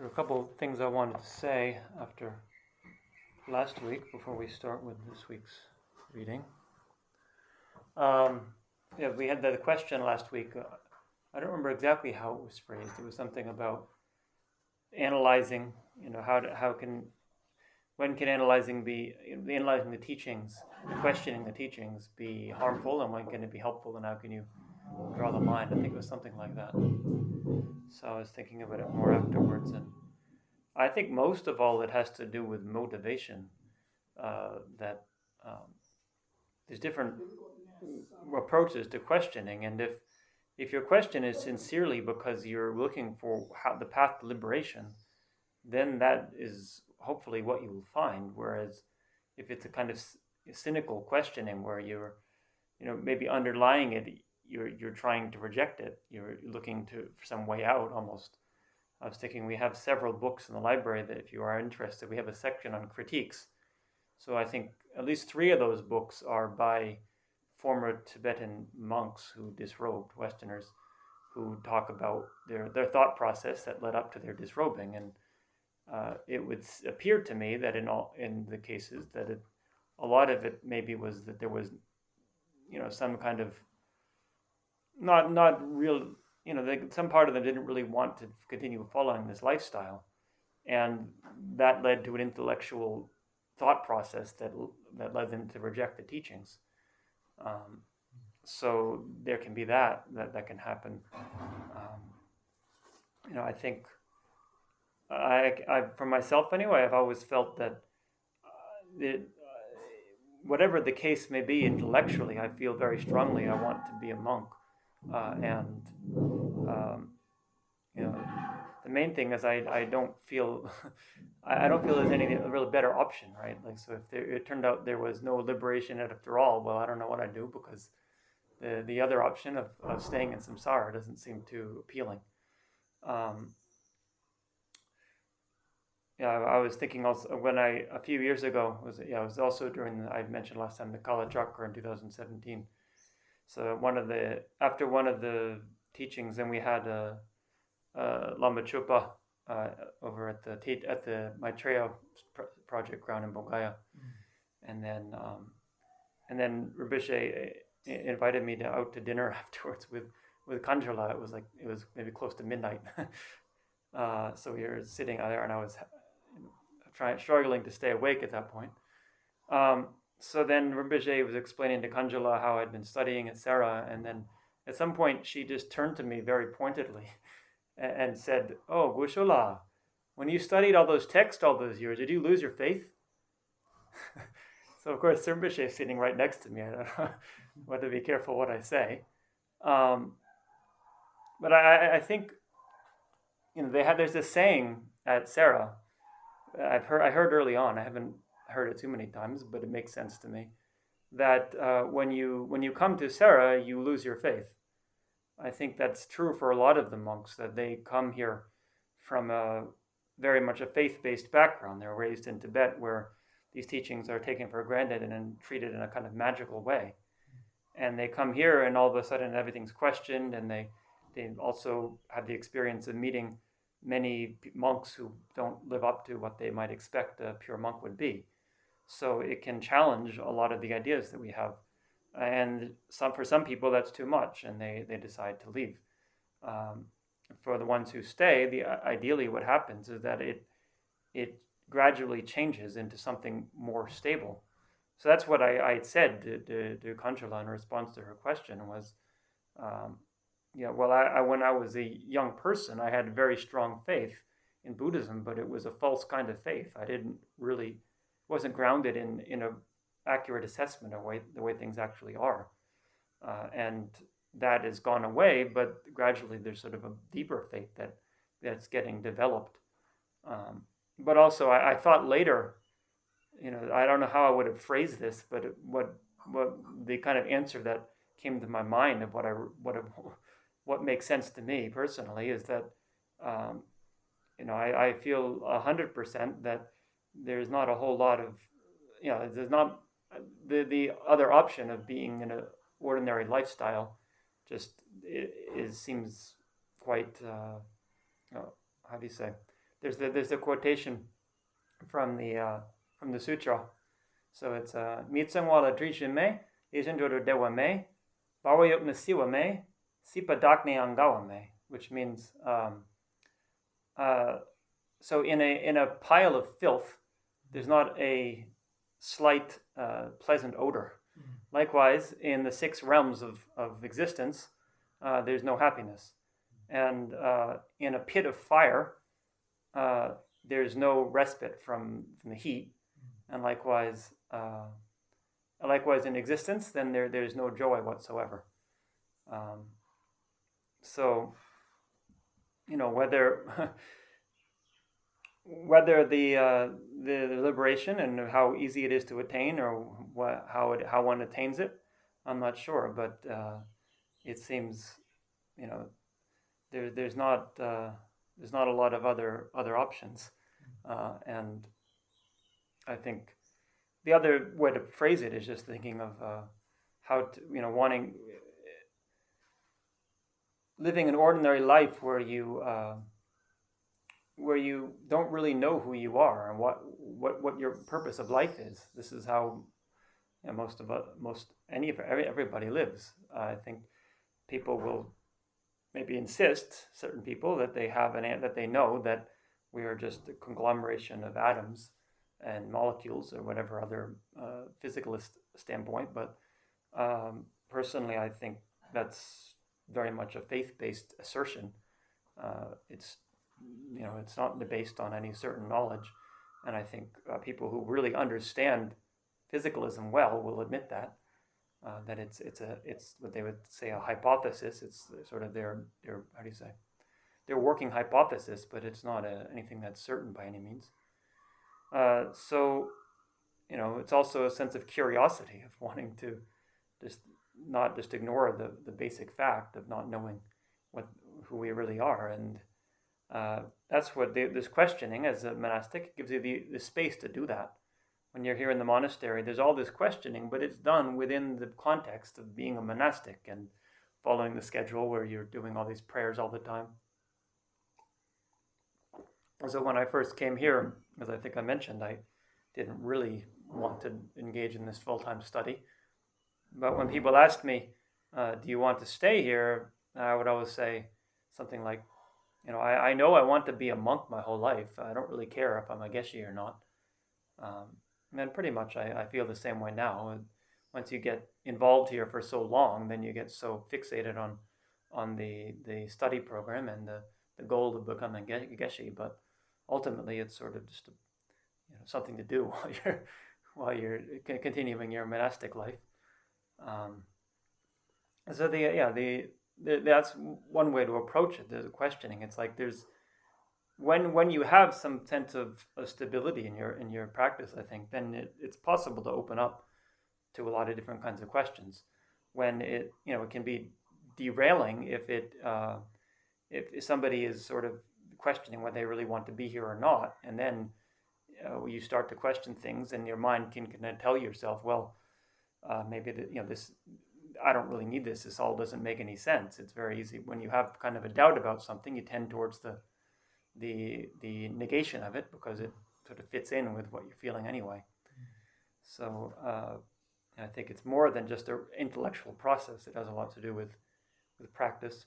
There are a couple of things I wanted to say after last week before we start with this week's reading. We had the question last week. I don't remember exactly how it was phrased. It was something about analyzing. When can analyzing the teachings, questioning the teachings, be harmful, and when can it be helpful, and how can you draw the line? I think it was something like that. So I was thinking about it more afterwards, and I think most of all it has to do with motivation. There's different approaches to questioning, and if your question is sincerely because you're looking for the path to liberation, then that is hopefully what you will find. Whereas if it's a kind of cynical questioning where you're, maybe underlying it, you're trying to reject it, you're looking for some way out almost. I was thinking we have several books in the library that if you are interested, we have a section on critiques. So I think at least 3 of those books are by former Tibetan monks who disrobed, Westerners, who talk about their thought process that led up to their disrobing. And it would appear to me that in the cases that a lot of it maybe was that there was, some kind of not real, some part of them didn't really want to continue following this lifestyle, and that led to an intellectual thought process that led them to reject the teachings. So there can be that can happen. I think I for myself anyway, I've always felt that whatever the case may be intellectually, I feel very strongly I want to be a monk, and the main thing is I don't feel I don't feel there's any really better option, right? Like, so if it turned out there was no liberation after all, well, I don't know what I'd do, because the other option of staying in samsara doesn't seem too appealing. I was thinking also when a few years ago it was also during I mentioned last time the Kala Chakra in 2017. So after one of the teachings, then we had Lama over at the Maitreya project ground in Bodhgaya, and then Rinpoche invited me out to dinner afterwards with Kanjala. It was maybe close to midnight, so we were sitting there, and I was struggling to stay awake at that point. So then Rinpoche was explaining to Kanjala how I'd been studying at Sera, and then at some point she just turned to me very pointedly and said, "Oh, Gushola, when you studied all those texts all those years, did you lose your faith?" So of course Rinpoche is sitting right next to me. I don't know what to be careful what I say, but I think there's this saying at Sera. I heard early on. I haven't heard it too many times, but it makes sense to me, that when you come to Sera, you lose your faith. I think that's true for a lot of the monks, that they come here from very much a faith-based background. They're raised in Tibet, where these teachings are taken for granted and treated in a kind of magical way. And they come here, and all of a sudden everything's questioned, and they also have the experience of meeting many monks who don't live up to what they might expect a pure monk would be. So it can challenge a lot of the ideas that we have. And for some people that's too much, and they decide to leave. For the ones who stay, ideally what happens is that it gradually changes into something more stable. So that's what I had said to Kanjala in response to her question was, when I was a young person, I had very strong faith in Buddhism, but it was a false kind of faith. I wasn't grounded in a accurate assessment of the way things actually are. And that has gone away, but gradually there's sort of a deeper faith that's getting developed. But also I thought later, I don't know how I would have phrased this, but what the kind of answer that came to my mind of what makes sense to me personally is that I feel 100% that there's not a whole lot of there's not the other option of being in an ordinary lifestyle. Just it seems quite how do you say, there's the quotation from the sutra. So it's Mitsangwala Drishin me, Ishindodo Dewa me, Bawayop Nasiwa me, Sipadakne Angawa me, which means so in a pile of filth, there's not a slight pleasant odor. Likewise, in the 6 realms of existence, there's no happiness. And in a pit of fire, there's no respite from the heat. And likewise in existence, then there's no joy whatsoever. So, whether the liberation and how easy it is to attain, or how one attains it, I'm not sure. But it seems, there's not a lot of other options, and I think the other way to phrase it is just thinking of how to, living an ordinary life where you don't really know who you are and what your purpose of life is. This is how everybody lives. I think people will maybe insist, certain people, that they have that they know that we are just a conglomeration of atoms and molecules, or whatever other physicalist standpoint. But personally, I think that's very much a faith-based assertion. It's not based on any certain knowledge, and I think people who really understand physicalism well will admit that it's what they would say a hypothesis. It's sort of their their working hypothesis, but it's not anything that's certain by any means. So it's also a sense of curiosity, of wanting to not just ignore the basic fact of not knowing who we really are. And that's what this questioning as a monastic gives you the space to do that. When you're here in the monastery, there's all this questioning, but it's done within the context of being a monastic and following the schedule where you're doing all these prayers all the time. So when I first came here, as I think I mentioned, I didn't really want to engage in this full-time study. But when people asked me, do you want to stay here? I would always say something like, I know I want to be a monk my whole life. I don't really care if I'm a Gache or not. And pretty much I feel the same way now. Once you get involved here for so long, then you get so fixated on the study program and the goal of becoming Gache. But ultimately, it's sort of just something to do while you're continuing your monastic life. So that's one way to approach it. There's a questioning. It's like when you have some sense of stability in your practice, I think, then it's possible to open up to a lot of different kinds of questions. When it can be derailing if somebody is sort of questioning whether they really want to be here or not, and then you start to question things, and your mind can tell yourself, well, maybe this, I don't really need this. This all doesn't make any sense. It's very easy when you have kind of a doubt about something, you tend towards the negation of it, because it sort of fits in with what you're feeling anyway. So I think it's more than just an intellectual process. It has a lot to do with practice.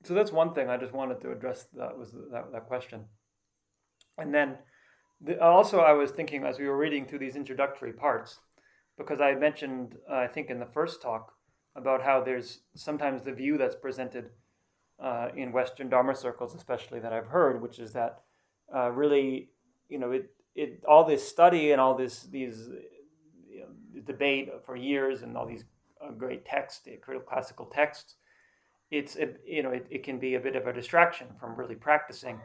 So that's one thing I just wanted to address. That was that question. And then also I was thinking as we were reading through these introductory parts, because I mentioned, I think in the first talk, about how there's sometimes the view that's presented in Western Dharma circles, especially, that I've heard, which is that really, all this study and all these debate for years and all these great texts, critical classical texts, it can be a bit of a distraction from really practicing,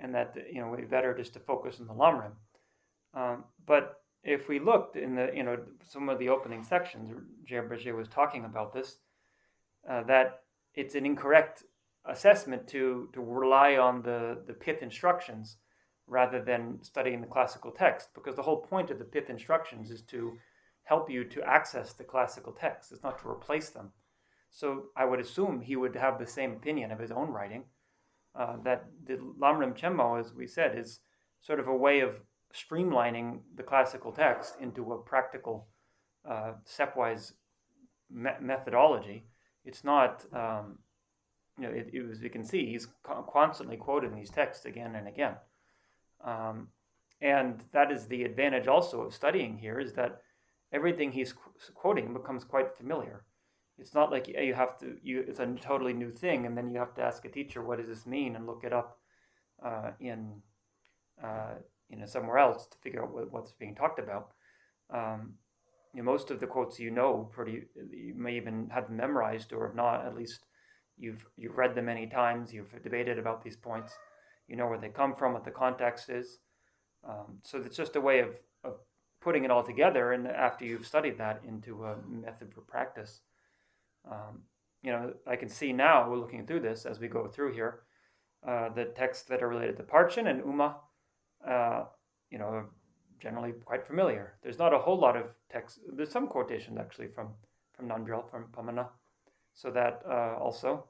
and that we better just to focus on the LAM.RIM. But if we looked in some of the opening sections, Gache was talking about this, that it's an incorrect assessment to rely on the pith instructions rather than studying the classical text, because the whole point of the pith instructions is to help you to access the classical text. It's not to replace them. So I would assume he would have the same opinion of his own writing, that the LAM.RIM.CHEN.MO, as we said, is sort of a way of streamlining the classical text into a practical, stepwise methodology. It's not, as we can see, he's constantly quoting these texts again and again. And that is the advantage also of studying here, is that everything he's quoting becomes quite familiar. It's not like it's a totally new thing, and then you have to ask a teacher, what does this mean, and look it up somewhere else to figure out what's being talked about. Most of the quotes you may even have them memorized, or if not, at least you've read them many times, you've debated about these points, you know where they come from, what the context is. So it's just a way of putting it all together, and after you've studied that, into a method for practice. I can see now, we're looking through this as we go through here, the texts that are related to Parchen and Uma, are generally quite familiar. There's not a whole lot of text. There's some quotations actually from Nandrel, from Pamana, so that also.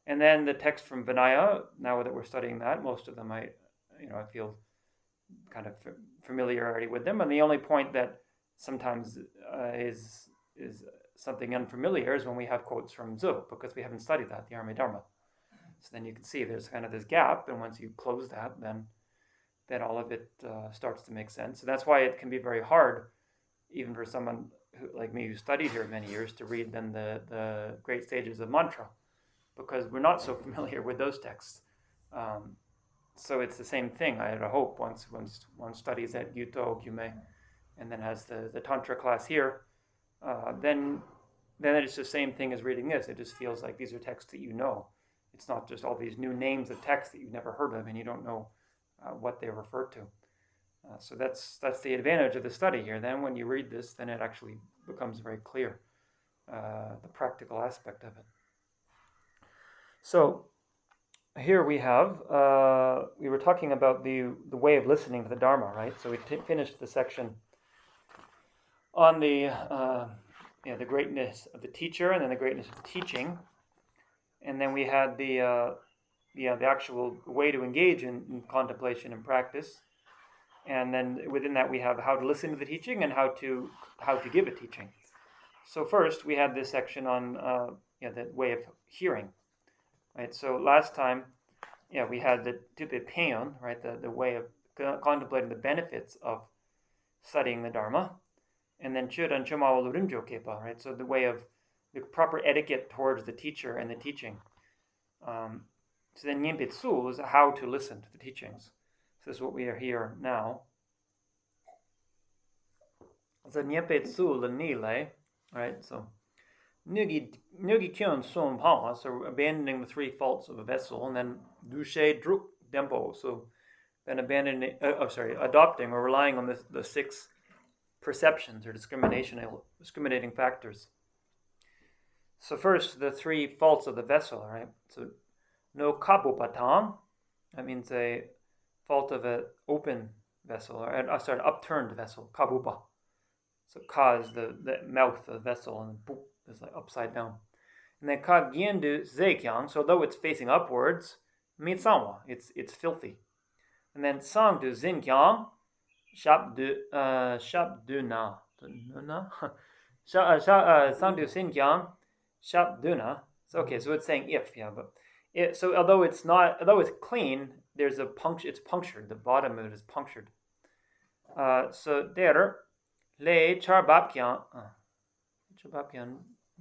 And then the text from Vinaya, now that we're studying that, most of them I feel kind of familiarity with them. And the only point that sometimes is something unfamiliar is when we have quotes from Zu, because we haven't studied that, the Arme Dharma. So then you can see there's kind of this gap, and once you close that, then all of it starts to make sense. So that's why it can be very hard, even for someone like me who studied here many years, to read then the great stages of mantra, because we're not so familiar with those texts. So it's the same thing, I hope, once one studies at Gyuto, Gyume, and then has the Tantra class here, then it's the same thing as reading this. It just feels like these are texts that you know. It's not just all these new names of texts that you've never heard of and you don't know what they refer to. So that's the advantage of the study here. Then when you read this, then it actually becomes very clear, the practical aspect of it. So here we have, we were talking about the way of listening to the Dharma, right? So we finished the section on the greatness of the teacher, and then the greatness of the teaching. And then we had the actual way to engage in contemplation and practice. And then within that we have how to listen to the teaching and how to give a teaching. So first we had this section on the way of hearing, right? So last time, we had the tupe peon, right? The way of contemplating the benefits of studying the Dharma, and then chudan chumao LAM.RIM.CHEN.MO, right? So the way of the proper etiquette towards the teacher and the teaching. So then Nyempetsu is how to listen to the teachings. So this is what we are here now. So Nyempetsu Lanile, right? So Nugi Kyun Son Pa, so abandoning the three faults of a vessel, and then Dushe Druk Dempo, so then adopting or relying on the six perceptions or discriminating factors. So first, the three faults of the vessel, right? So no kapupatang, that means a fault of an open vessel, or an upturned vessel, kabupa. So ka is the mouth of the vessel, and pup is like upside down. And then ka gyendu zeikyang, so though it's facing upwards, mitsanwa, it's filthy. And then sang du zinkyang, shap du na, sang du zinkyang, shap du na. So okay, so it's saying if, but so although it's clean, there's a puncture. It's punctured. The bottom of it is punctured. So there, le charbapkyan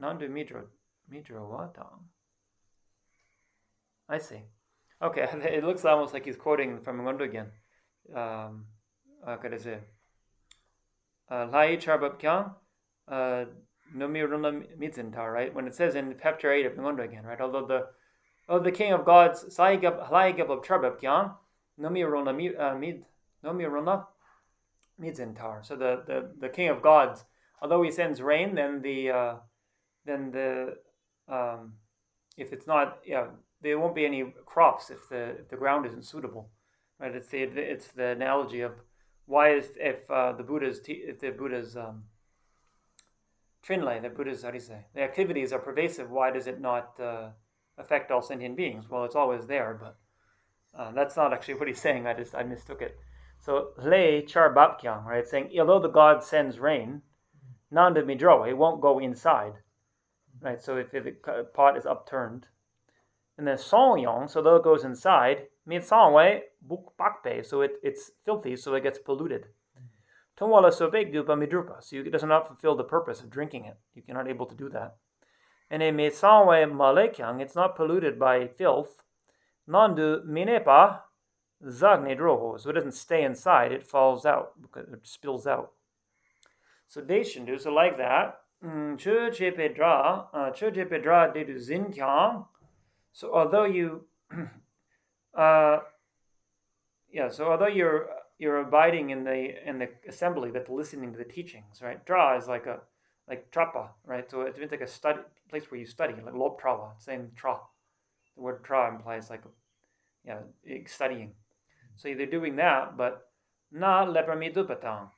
nandu midro watang. I see. Okay, it looks almost like he's quoting from Ngondo again. Lai charbapkyan nomiruna mitzintar, right? When it says in chapter 8 of Ngondo again, right? Although the king of gods, Saigab Charbapkyan, nomiruna mitzintar. So the king of gods, although he sends rain, then if it's not, there won't be any crops if the ground isn't suitable, right? It's the analogy of why if the Buddha's trinlay, the Buddha's the activities are pervasive, why does it not affect all sentient beings? Well, it's always there, but That's not actually what he's saying. I mistook it. So le char bap kyang, right? Saying although the God sends rain, nanda midro, it won't go inside, right? So if the pot is upturned, and then song yong, so though it goes inside, min song way buk bakpe, so it's filthy, so it gets polluted. Tonwala sobe gupa midrupa, so it does not fulfill the purpose of drinking it. You're not able to do that. And in me song way malekyang, it's not polluted by filth. Nandu minepa zagne droho, so it doesn't stay inside, it falls out, because it spills out. So deshindu, so like that. Chu chepe dra dedu zin kyang. So although you, so although you're abiding in the assembly, that listening to the teachings, right? Dra is like trapa, right? So it's like a study place where you study, like lop trava, same tra. The word tra implies like studying. So they're doing that, but na lepramidupatang.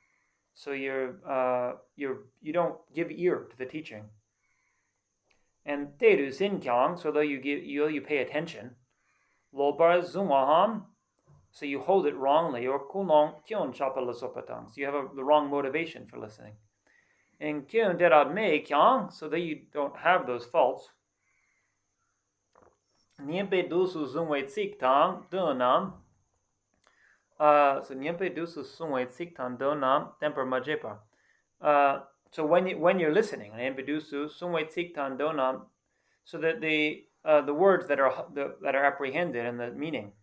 So you don't give ear to the teaching. And teru sin kyang, so though you pay attention, lobar zumaham, so you hold it wrongly, or kunong kyon chapalasopatang, so you have the wrong motivation for listening. And kyon derad me kyang, so that you don't have those faults. Niempe dusu zumwe tsik tang dunam. So niempe dusu zumwe tsik tang dunam temper majepa. So when you're listening, niempe dusu zumwe tsik tang dunam, so that the words that are apprehended and the meaning,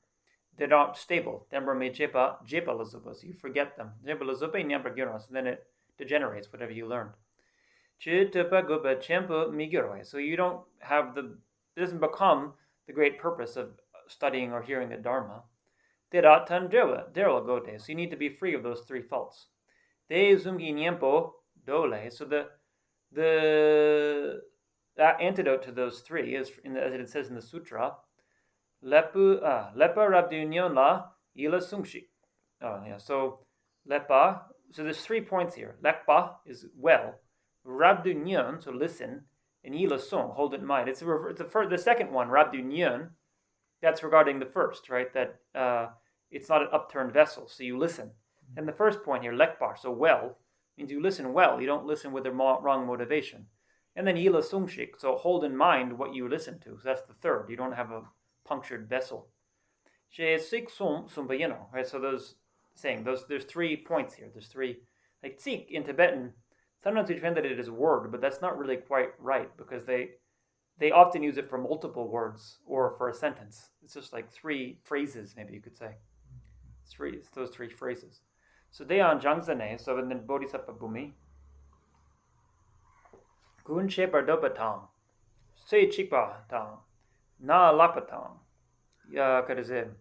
they're not stable. Temper majepa jepa lazupa, so you forget them. Jepa lazupa niemper gyros, then it degenerates whatever you learned. So you don't have it doesn't become the great purpose of studying or hearing the Dharma. So you need to be free of those three faults. So that antidote to those three is, as it says in the sutra, lepa rabdunyon la ila sungshi. So lepa. So there's 3 points here. Lekpa is well. Rabdunyon, so listen, and ila sung, hold it in mind. It's the second one, rabdunyon. That's regarding the first, right? That it's not an upturned vessel, so you listen. And the first point here, lekpa, so well, means you listen well. You don't listen with the wrong motivation. And then ila sungshik, so hold in mind what you listen to. So that's the third. You don't have a punctured vessel. She sik sum sumbayino, right? So there's 3 points here. There's 3, like tsik in Tibetan. Sometimes we translate it as word, but that's not really quite right, because they often use it for multiple words or for a sentence. It's just like 3 phrases, maybe you could say. It's those 3 phrases. So Deyan Jangzane, so in the Bodhisattva Bhumi, Gun Shepar Dopatang, Se Chikpa Tang, Na Lapatang, Kadaze,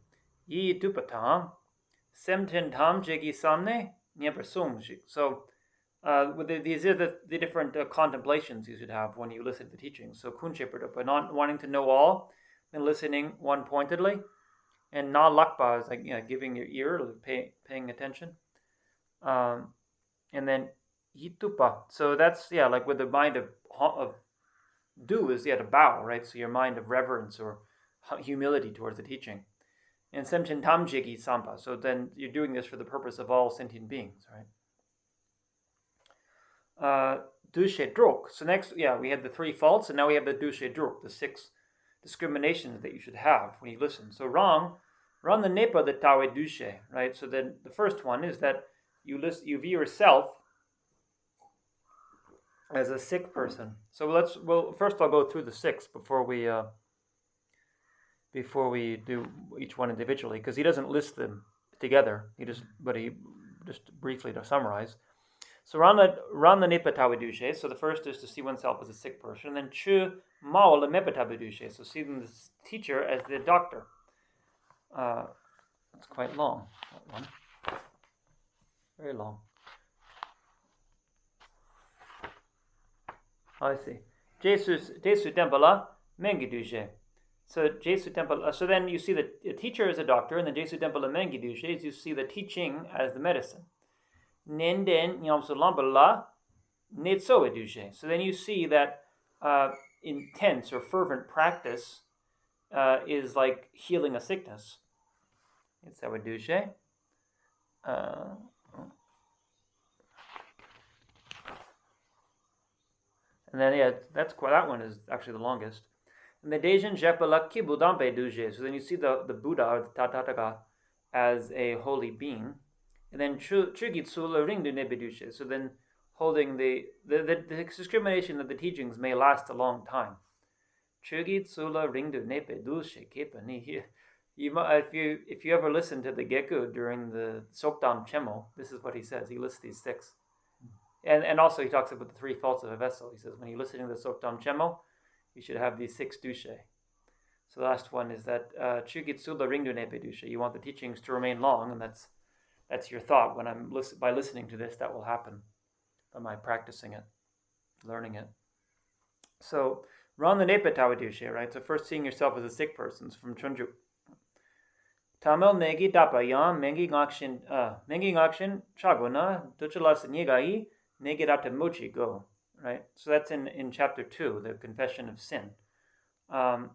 Yi Dupatang, Semten Tam Jegi Samne, Nyepersung. So these are the different contemplations you should have when you listen to the teachings. So Kun Shepar Dopa, not wanting to know all, and listening one pointedly. And Na Lakpa is like giving your ear, paying attention. And then Yitupa. So that's like with the mind of do is to bow, right? So your mind of reverence or humility towards the teaching. And Semchen Tamjigi Sampa. So then you're doing this for the purpose of all sentient beings, right? Dushe Druk. So next, we had the 3 faults, and now we have the Dushe Druk, the 6 discriminations that you should have when you listen. So run the nepa the tawe dushe, right? So then the first one is that you view yourself as a sick person. So first I'll go through the 6 before we do each one individually, because he doesn't list them together. He just briefly to summarize. So run the nepa tawe dushe. So the first is to see oneself as a sick person, and then chu mao le mepa tawe dushe. So see the teacher as the doctor. It's quite long, that one. Very long. I see. Jesu Tempala Mengi Dushe. So Jesu Tempala. So then you see the teacher as a doctor, and then Jesu Tempala Mengi Dushe is you see the teaching as the medicine. Nenden Nyamsulambala Netsoe Dushe. So then you see that intense or fervent practice is like healing a sickness. It's our dushe. And then that one is actually the longest. And the Dejan Jepala Kibudampe Duje. So then you see the Buddha or the Tathagata as a holy being. And then Chugitsula Ring du Nebedushe. So then holding the discrimination of the teachings may last a long time. Chugitsula Ring du Nebedushe Kepani. If you ever listen to the Geku during the Tsongkhapa, this is what he says. He lists these 6. And also he talks about the 3 faults of a vessel. He says when you're listening to the Tsongkhapa, you should have these 6 dushe. So the last one is that Chugitsula Ringdu Nepe dushe. You want the teachings to remain long, and that's your thought. When by listening to this, that will happen. By practicing it, learning it. So Ran the Nepe Tawa dushe, right? So first seeing yourself as a sick person from Chunju. Tamil negi dapa yan mengi ngakshin chagona duchalas nigai negi data mochi go. Right, so that's in chapter 2, the confession of sin. Tamal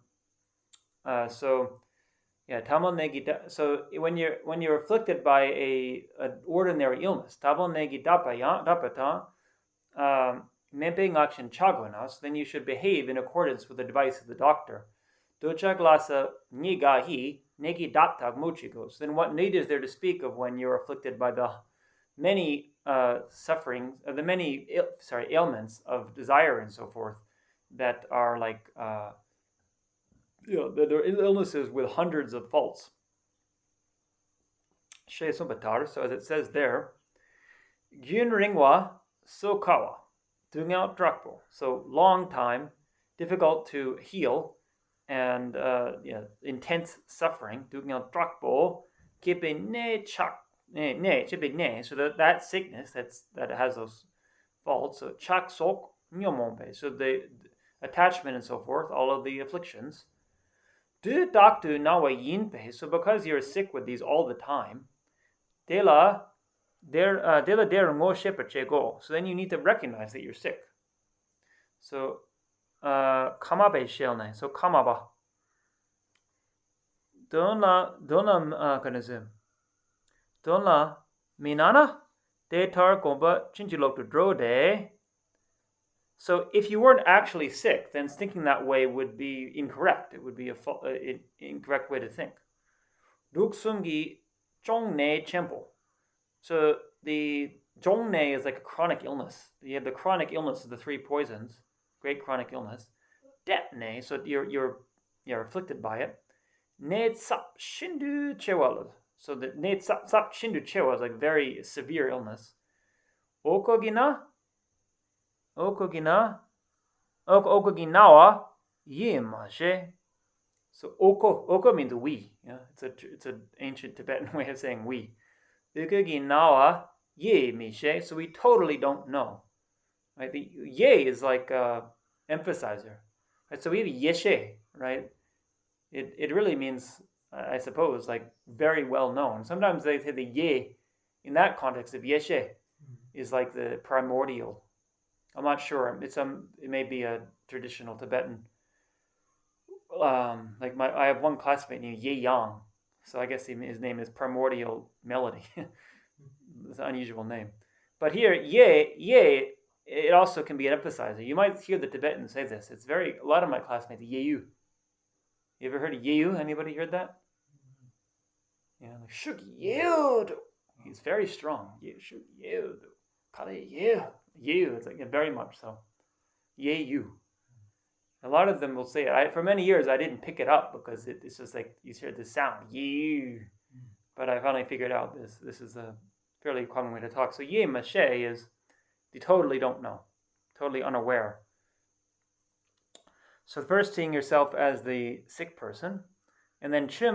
negi. So when you're afflicted by an ordinary illness, tamal negi dapata mempe ngakshin chagwanas, then you should behave in accordance with the advice of the doctor. Docha glasa nigahi negi daptag mochigos. Then what need is there to speak of when you're afflicted by the many sufferings, the many ailments of desire and so forth that are like there are illnesses with hundreds of faults. So as it says there, Gyun Ringwa Sokawa, doing out drakpo. So long time, difficult to heal, and intense suffering. Doing out drakpo, kipe ne chak. So that sickness that has those faults, so chak sok nyomompe, so the attachment and so forth, all of the afflictions. Du daktu nawa yinpe, so because you're sick with these all the time, dela der ngo shepache go. So then you need to recognize that you're sick. So kamabe shelne, so kamaba. Dona kanazim. Donla minana de tar gomba chinchilok to dro de. So if you weren't actually sick, then thinking that way would be incorrect. It would be an incorrect way to think. Duksumgi Zhongne.CHEN.MO. So the Zhongne is like a chronic illness. You have the chronic illness of the 3 poisons, great chronic illness. Depne, so you're afflicted by it. Ne tsap shindu chewala. So the ne tsap shindu chewa is like very severe illness. Okoginawa yimashe. So oko means we. Yeah, it's an ancient Tibetan way of saying we. Okoginawa yimishe. So we totally don't know. Right? The ye is like emphasizer. Right? So we have yeshe, right? It really means, I suppose, like very well known. Sometimes they say the ye in that context of yeshe is like the primordial. I'm not sure. It may be a traditional Tibetan. I have one classmate named Ye Yang, so I guess his name is Primordial Melody. It's an unusual name. But here, ye, it also can be an emphasizer. You might hear the Tibetans say this. A lot of my classmates, yeyu. You ever heard of yeyu? Anybody heard that? Yeah, like shuk yeyu. He's very strong. Shuk yeyu. Kale yeyu. Yeyu. It's like very much so. Yeyu. A lot of them will say it. For many years, I didn't pick it up because it's just like you hear the sound. Yeyu. But I finally figured out this is a fairly common way to talk. So ye mache is you totally don't know, totally unaware. So first seeing yourself as the sick person, and then so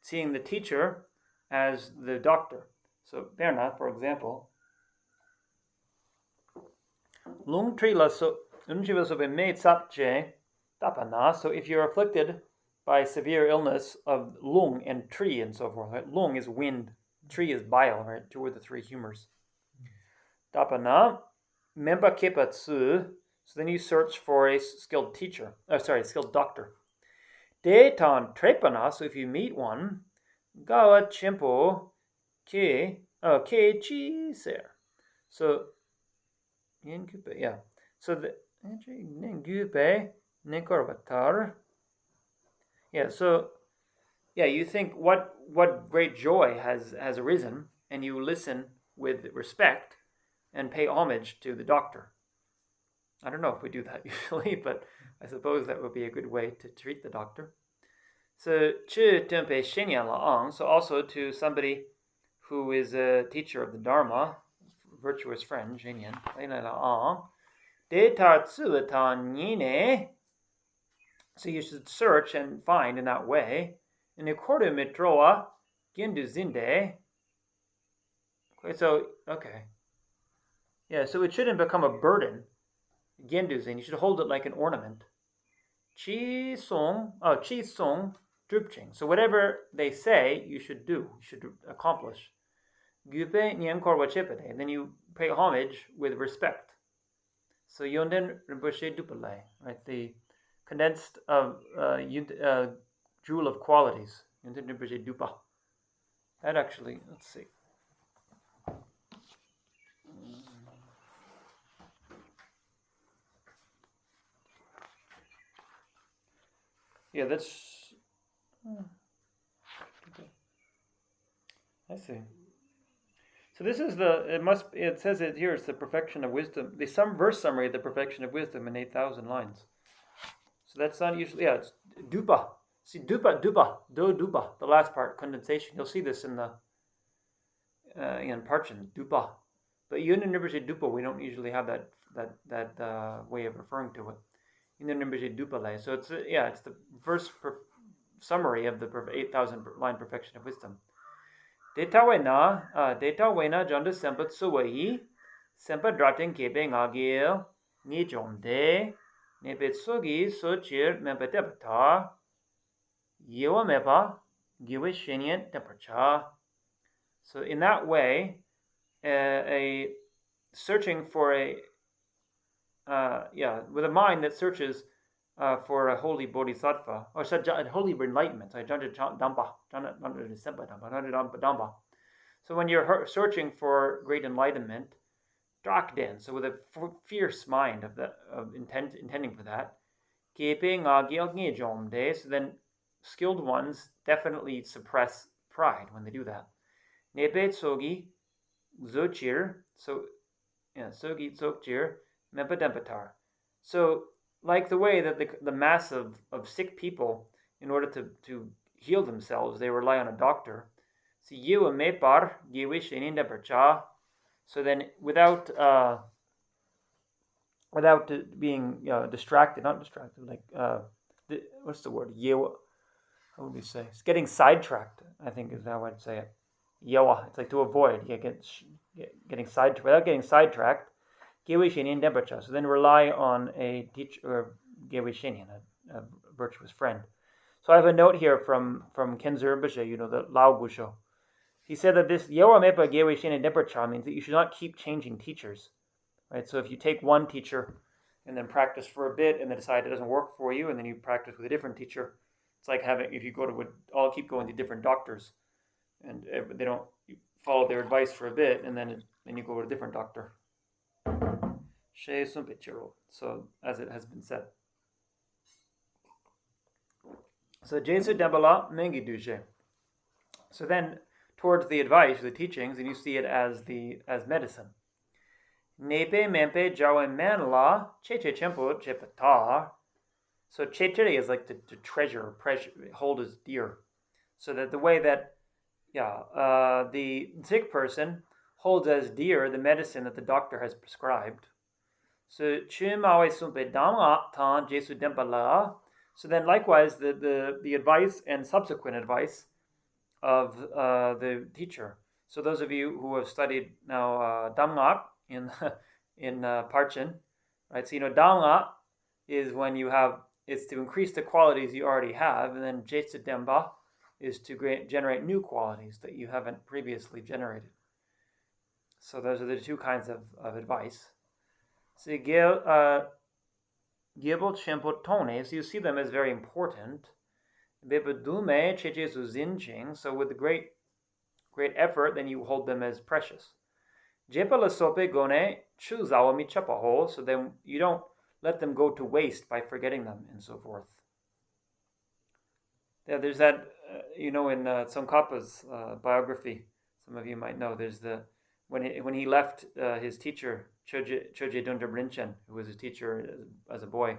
seeing the teacher as the doctor. So Berna, for example, so if you're afflicted by severe illness of lung and tree and so forth, right? Lung is wind, tree is bile, right? 2 of the 3 humors. Tapana, memba kepatsu. So then you search for a skilled doctor. Detan trepana, so if you meet one, gawa chimpo ke chi ser. So yeah. So the yeah, so yeah, you think what great joy has arisen, and you listen with respect and pay homage to the doctor. I don't know if we do that usually, but I suppose that would be a good way to treat the doctor. So, so also to somebody who is a teacher of the Dharma, virtuous friend, so you should search and find in that way. In accordo mitroa gindu zinde. So, okay. Yeah, so it shouldn't become a burden. Genduzin, you should hold it like an ornament. Chi song drupching. So whatever they say, you should do, you should accomplish. Gupe nyem korwa chipete. And then you pay homage with respect. So yonden rinpoche dupale, right? The condensed jewel of qualities. Yonden rinpoche dupa. That actually, let's see. Yeah, that's. I see. So this is it says it here, it's the perfection of wisdom. The verse summary of the perfection of wisdom in 8,000 lines. So that's not usually, yeah, it's dupa. See, dupa, do dupa, the last part, condensation. You'll see this in the, in Parchen, dupa. But Yun and Rinpoche dupa, we don't usually have that way of referring to it. Yun and Rinpoche dupa. So it's, it's the verse summary of the 8,000 line perfection of wisdom. Data wena jonda sempat suwahi, sempat drating kepe ngagil, ni jomde, nepet sugi sochir mempetepata, yewa mepa, giwe shenyan tempercha. So in that way, a searching for with a mind that searches for a holy bodhisattva, or holy enlightenment. So when you're searching for great enlightenment, so with a fierce mind of intending for that, so then skilled ones definitely suppress pride when they do that. Nebet sogi zochir, so sogi zokjir mepadempatar. So like the way that the mass of sick people, in order to heal themselves, they rely on a doctor. So you mepar giwish inindapercha. So then without being distracted, not distracted, like what's the word? How would we say? It's getting sidetracked, I think is how I'd say it. Yewa, it's like to avoid. Getting sidetracked. Without getting sidetracked, so then rely on a teacher, or a virtuous friend. So I have a note here from Tenzin Rinpoche, the Lao Gusho. He said that this Yewa Mepa Gewe Shenin Dempercha means that you should not keep changing teachers. Right? So if you take one teacher and then practice for a bit and then decide it doesn't work for you, and then you practice with a different teacher, it's like if you all keep going to different doctors, and they don't follow their advice for a bit, and then you go to a different doctor. So as it has been said. So Jesu Dembala Mengi Duje. So then towards the advice, the teachings, and you see it as medicine. Nepe mempe jawe manla cheche chempo chepata. So cheche is like to treasure, hold as dear. So that the way that the sick person holds as dear the medicine that the doctor has prescribed. So so then likewise the advice and subsequent advice of the teacher. So those of you who have studied now Damngak in Parchen, right? So Damngak is when it's to increase the qualities you already have, and then Jetsu Demba is to generate new qualities that you haven't previously generated. So those are the two kinds of advice. So so you see them as very important. Bipadume cheche su zinching. So with great effort, then you hold them as precious. Jepala sope gone chu zawami chapaho. So then you don't let them go to waste by forgetting them and so forth. Yeah, there's that, in Tsongkhapa's biography, some of you might know, there's when he left his teacher, Choje Dundar Rinchen, who was his teacher as a boy,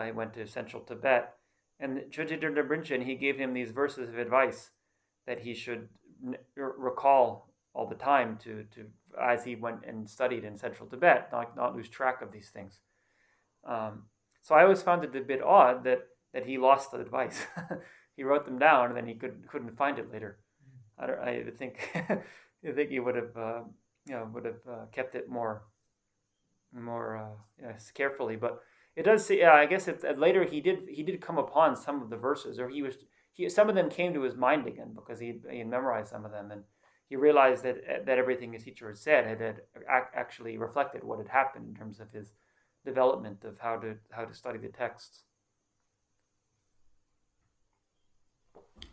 he went to central Tibet. And Choje Dundar Rinchen, he gave him these verses of advice that he should recall all the time to as he went and studied in central Tibet, not lose track of these things. So I always found it a bit odd that he lost the advice. He wrote them down and then he couldn't find it later. I think he would have kept it more carefully. But it does say, I guess later he did come upon some of the verses, or some of them came to his mind again because he had memorized some of them, and he realized that everything his teacher had said had actually reflected what had happened in terms of his development of how to study the texts.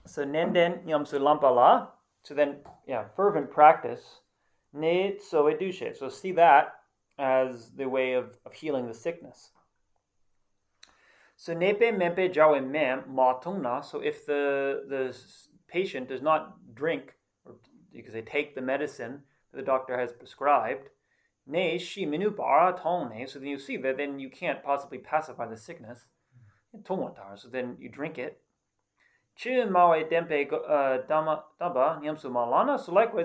So nenden nyamsu lampala. So then, fervent practice. Ne so edushe. So see that as the way of healing the sickness. So nepe mempe jawe mem matungna. So if the patient does not drink, or because they take the medicine that the doctor has prescribed, ne shi minu bara tone. So then you see that then you can't possibly pacify the sickness. So then you drink it. So likewise,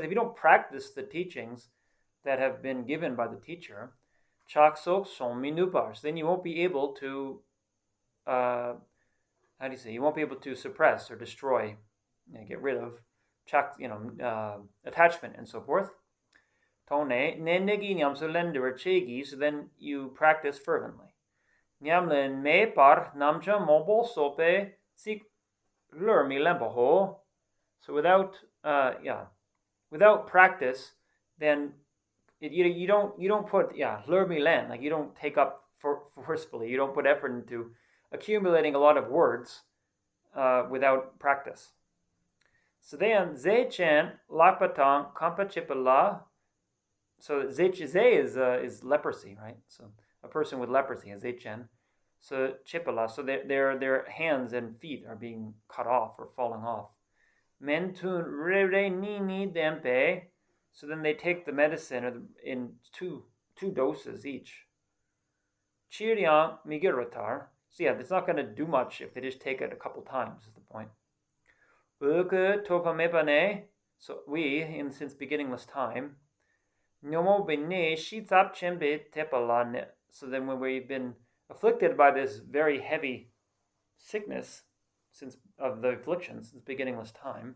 if you don't practice the teachings that have been given by the teacher, then you won't be able to you won't be able to suppress or destroy, get rid of attachment and so forth. So then you practice fervently. So without practice, then you don't put like you don't take up forcefully. You don't put effort into accumulating a lot of words without practice. So then Zechen Lapatang Kampachipala. So Ze is leprosy, right? So a person with leprosy is Zechen. So chipala, so their hands and feet are being cut off or falling off. Mentun rere nini dempe. So then they take the medicine in two doses each. Chiriang migiratar. So it's not going to do much if they just take it a couple times, is the point. Uke topamepane. So since beginningless time. Nyomo bene shitsap chembe tepala. So then when we've been afflicted by this very heavy sickness of the affliction since beginningless time,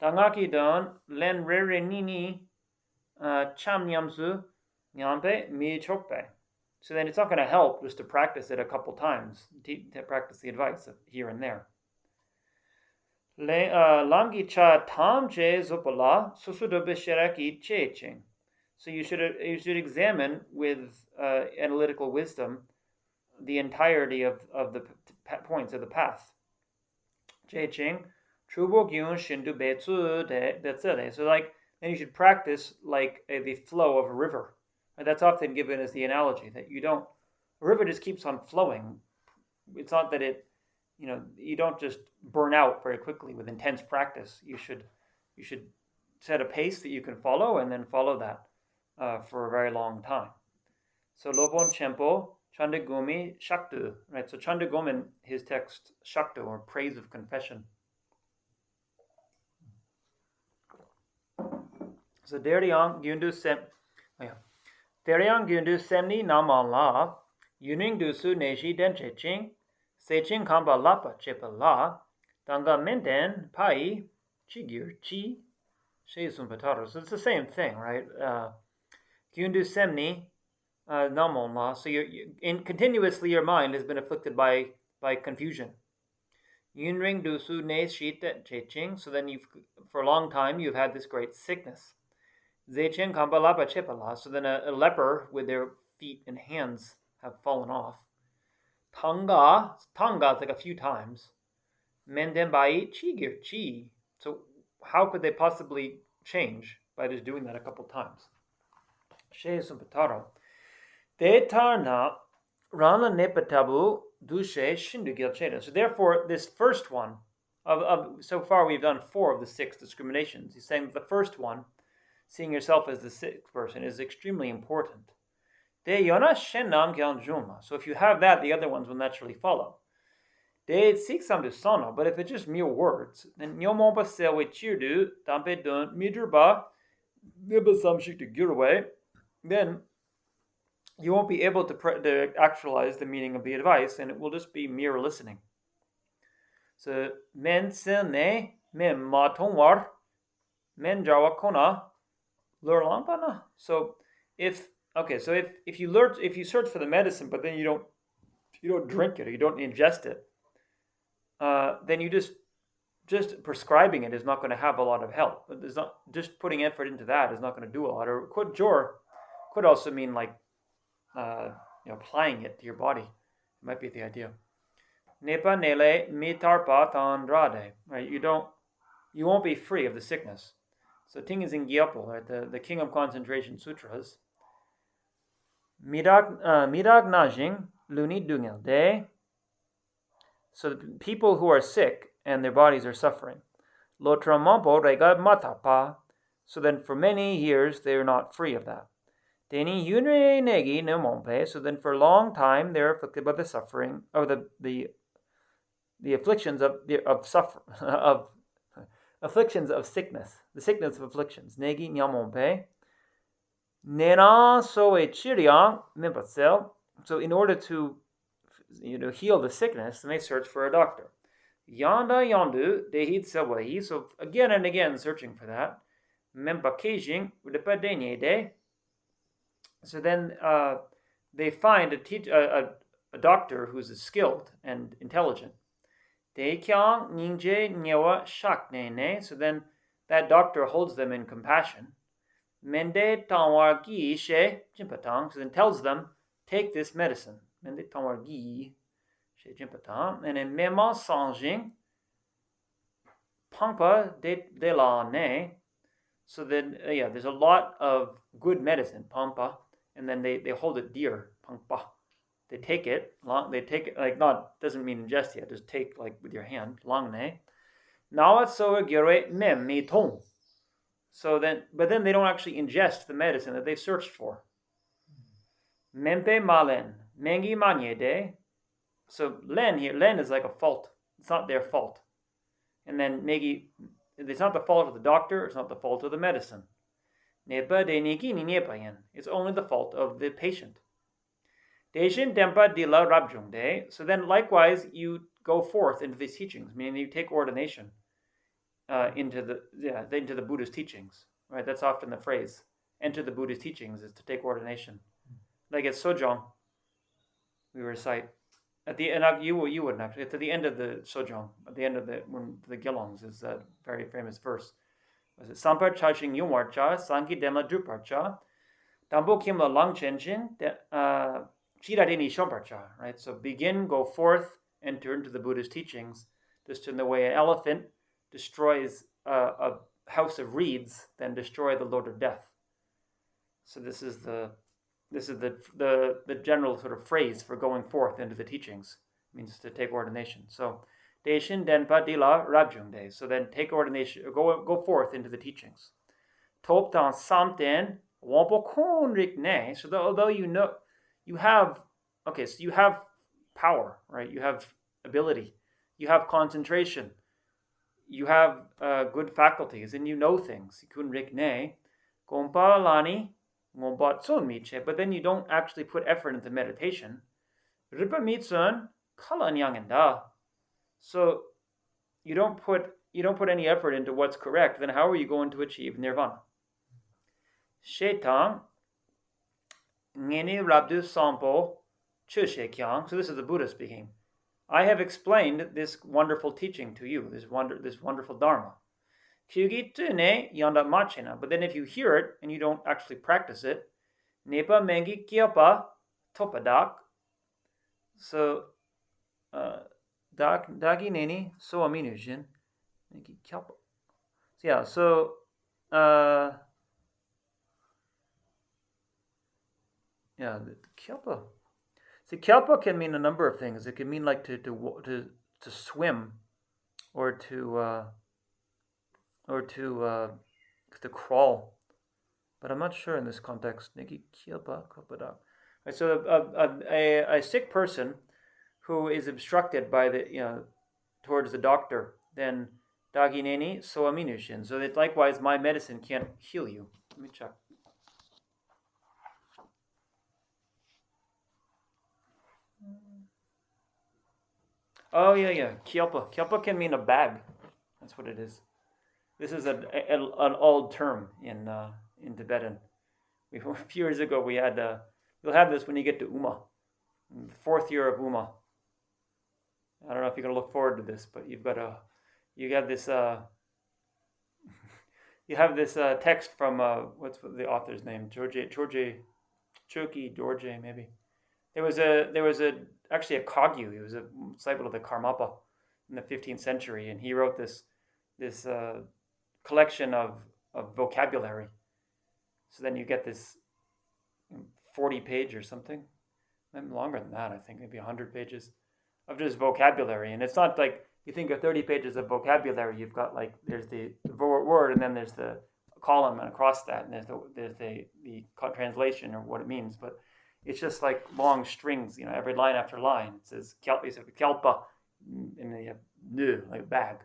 Dangaki don len rere nini cham nyamsu nyampe mi chokpe. So then it's not going to help just to practice it a couple times, to practice the advice of here and there. Lamgi cha tamche zopala susudobe sheraki cheching. So you should examine with analytical wisdom the entirety of the points of the path. Cheching, trubo gyun shindu betsu de. So then you should practice like the flow of a river. And that's often given as the analogy that a river just keeps on flowing. It's not that you don't just burn out very quickly with intense practice. You should set a pace that you can follow and then follow that for a very long time. So Lobon-CHEN.MO Chandagumi Shaktu, right? So Chandagomin, his text Shaktu, or praise of confession. So Deryang Gyundu Semni Naman La, Yuning Dusu Neji Dencheching, Seching Kamba Lapa Chepa La, Danga Menden Pai, Chigir Chi, Sheisum Pataro. So it's the same thing, right? Gyundu Semni. Naman La. So continuously your mind has been afflicted by confusion. Yunring dusu ne shita cheching. So then for a long time you've had this great sickness. Zechen kambalapa chepala. So then a leper with their feet and hands have fallen off. Tanga is like a few times. Menden bai chi gir chi. So how could they possibly change by just doing that a couple times? She sumpataro. De tarna rana nepatabu dushe shindu gilcheda. So therefore, this first one, so far we've done 4 of the 6 discriminations. He's saying that the first one, seeing yourself as the 6th person, is extremely important. De yona shenam gyanjuma. So if you have that, the other ones will naturally follow. De siksam de sono, but if it's just mere words, then nyomompa sewe chirdu, tampe dun midurba, nibasam shikta giraway, then you won't be able to actualize the meaning of the advice, and it will just be mere listening. So men sene men matongwar men jawa kona lurlampana. So if you search for the medicine, but then you don't drink it or you don't ingest it, then you just prescribing it is not going to have a lot of help. There's not just putting effort into that is not going to do a lot. Or could also mean like applying it to your body. It might be the idea. Nepa nele mitarpa tandrade. Right, you won't be free of the sickness. So Tenzin Gyalpo, right, the King of Concentration Sutras. Midag najing luni dungel de. So the people who are sick and their bodies are suffering. Lotramampo rega matapa. So then for many years they are not free of that. Deni yunre negi no mompe. So then for a long time they're afflicted by the suffering of the afflictions of afflictions of sickness, the sickness of afflictions. Negi nyamompe. Nena so e chiriang mimpatsel. So in order to heal the sickness, then they search for a doctor. Yanda yandu dehid sewahi. So again and again searching for that. Mempakejing udepadenye de. So then they find a doctor who's skilled and intelligent. Dekyang ningje nyewa shaknene. So then that doctor holds them in compassion. Mende tangwar gi she jimpatang. So then tells them, take this medicine. Mende tangwar gi she jimpatang. And in mema sanjing pangpa de la ne. So then there's a lot of good medicine, pampa, and then they hold it dear, pangpa. They take it like not doesn't mean ingest yet, just take like with your hand, long ne. Now it's so gere mem mi tong. So then they don't actually ingest the medicine that they searched for. Mempe malen, mengi manye de. So len is like a fault. It's not their fault. And then megi, it's not the fault of the doctor, it's not the fault of the medicine. Nepa de niki ni nepayan. It's only the fault of the patient. Deishin dempa dila rabjung de. So then likewise you go forth into these teachings, meaning you take ordination into the Buddhist teachings. Right? That's often the phrase. Enter the Buddhist teachings is to take ordination. Like at Sojong, we recite at the end. You wouldn't actually. At the end of the Sojong, at the end of the Gelongs is a very famous verse. Was it Sampar Chaching Yumwarcha, Sanki Demla Druparcha, Dambo Kimla Langchenchin, Chiradini Shomparcha, right? So begin, go forth, enter into the Buddhist teachings, just in the way an elephant destroys a house of reeds, then destroy the Lord of Death. So this is the general sort of phrase for going forth into the teachings. It means to take ordination. So Deishin Denpa Dila Rabjung De. So then take ordination, go forth into the teachings. Toptan Samten Wampo Konrik Ne. So although you have power, right? You have ability, you have concentration, you have good faculties, and you know things. Kunrik Ne, Gompa Lani, Ngombat Sun Miche, but then you don't actually put effort into meditation. Ripa Mitsun, Kalan Yangenda. So you don't put any effort into what's correct, then how are you going to achieve nirvana? Shetang Ngeni Rabdu Sampo Chushe Kyang. So this is the Buddha speaking. I have explained this wonderful teaching to you, this wonderful dharma. Kyugitune yanda machena. But then if you hear it and you don't actually practice it, nepa mengi kiapa topadak. So Dagi neni so aminushin. Kyalpa. So yeah, so the kyalpa. See, kyalpa can mean a number of things. It can mean like to swim, or to crawl. But I'm not sure in this context. Negi kyalpa kapada. Right, so a sick person who is obstructed by towards the doctor, then dagineni so aminushin. So that likewise my medicine can't heal you. Let me check. Oh yeah. Kyalpa. Kyalpa can mean a bag. That's what it is. This is an old term in Tibetan. A few years ago we had you'll have this when you get to Uma, the 4th year of Uma. I don't know if you're gonna look forward to this, but you have this text from what's the author's name? Choki Dorje maybe. There was actually a Kagyu. He was a disciple of the Karmapa in the 15th century, and he wrote this collection of vocabulary. So then you get this 40-page or something, maybe longer than that. I think maybe 100 pages of just vocabulary, and it's not like you think of 30 pages of vocabulary. You've got like there's the word, and then there's the column, and across that, and there's the translation or what it means, but it's just like long strings, every line after line. It says kyalpa, and then you have nu, like bag,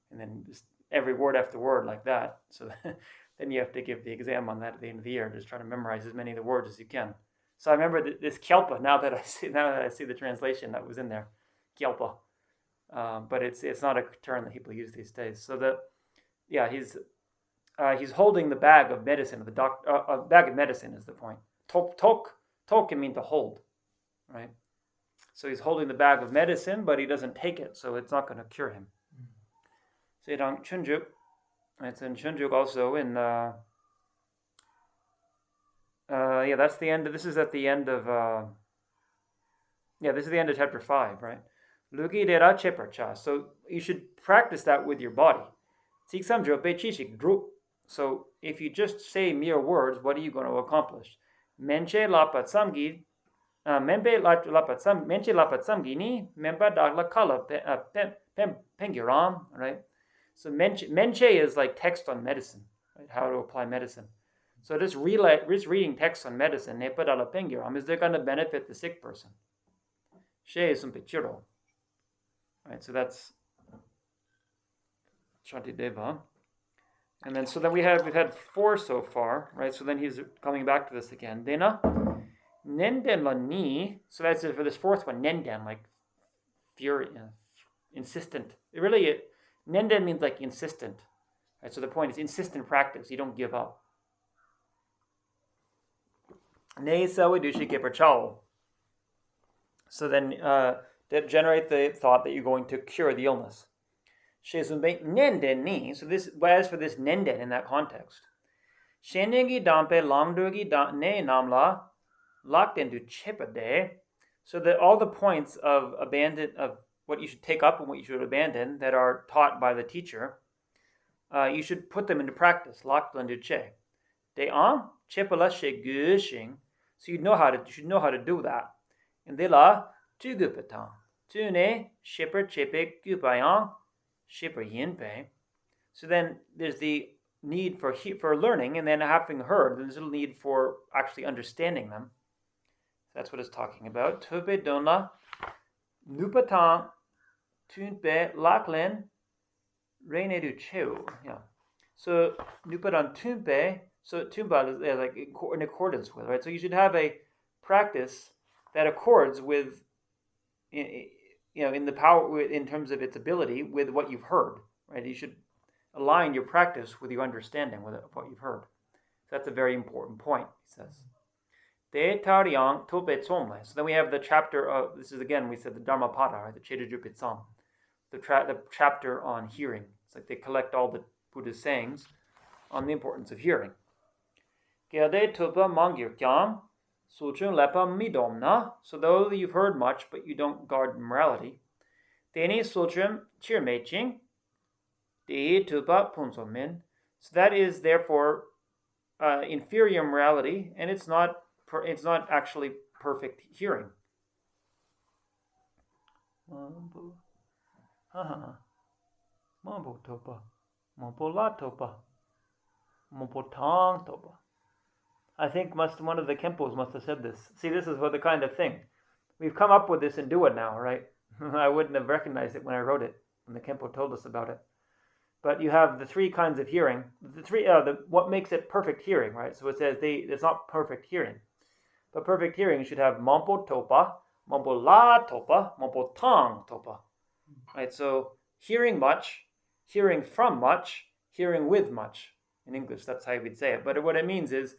and then just every word after word like that. So then you have to give the exam on that at the end of the year. Just try to memorize as many of the words as you can. So I remember this kyalpa. Now that I see the translation that was in there, kyalpa, but it's not a term that people use these days. So he's holding the bag of medicine. The bag of medicine is the point. Tok can mean to hold, right? So he's holding the bag of medicine, but he doesn't take it, so it's not going to cure him. So Chunjuk, it's in Chunjuk also in that's the end. This is at the end of this is the end of chapter 5, right? Lugi dera cheparcha. So you should practice that with your body. So if you just say mere words, what are you going to accomplish? Menche lapat samgi, menche lapat samgi ni memba dagla kala pengiram, right? So menche is like text on medicine, right? How to apply medicine. So just reading text on medicine, nepa dagla pengiram, is they're going to benefit the sick person. She is un pichiro, right? So that's Shantideva. And then we've had 4 so far, right? So then he's coming back to this again. Dena nenden la ni. So that's it for this 4th one. Nenden, like fury, insistent. Nenden means like insistent, right? So the point is insistent practice. You don't give up. Ne sawadushi keperchao. So then that generate the thought that you're going to cure the illness. So this, as for this nenden in that context, shenengi dampe langdogi ne namla locked into chipade, so that all the points of what you should take up and what you should abandon that are taught by the teacher, you should put them into practice. Locked into che, de an chipala she gushing, so you should know how to do that. And de la tu gupatan, tu ne shipper chipe gupayan. Shipper yinpe. So then there's the need for learning, and then having heard, there's a need for actually understanding them. That's what it's talking about. Tupe donla nupatan tunpe laklen reine du cheu. Yeah. So nupatan tunpe. So tumpa is like in accordance with, right? So you should have a practice that accords with. In the power, in terms of its ability, with what you've heard, right? You should align your practice with your understanding of what you've heard. So that's a very important point, he says. De taryang tope tsomle. So then we have the chapter of, this is again, we said the Dharmapada, right? The Chedajupitsam, the chapter on hearing. It's like they collect all the Buddha's sayings on the importance of hearing. Gelde tupa mangyur kyam. So though you've heard much, but you don't guard morality, Deni sultrim chirmeching, de tupa punsomin. So that is therefore inferior morality, and it's not actually perfect hearing. Mambo topa, mambo la topa, mambo tang topa. I think one of the Kempos must have said this. See, this is what the kind of thing. We've come up with this and do it now, right? I wouldn't have recognized it when I wrote it, when the Kempo told us about it. But you have the three kinds of hearing. What makes it perfect hearing, right? So it says it's not perfect hearing. But perfect hearing should have mampo topa, mampo la topa, mampo tang topa. Right? So hearing much, hearing from much, hearing with much. In English, that's how we'd say it. But what it means is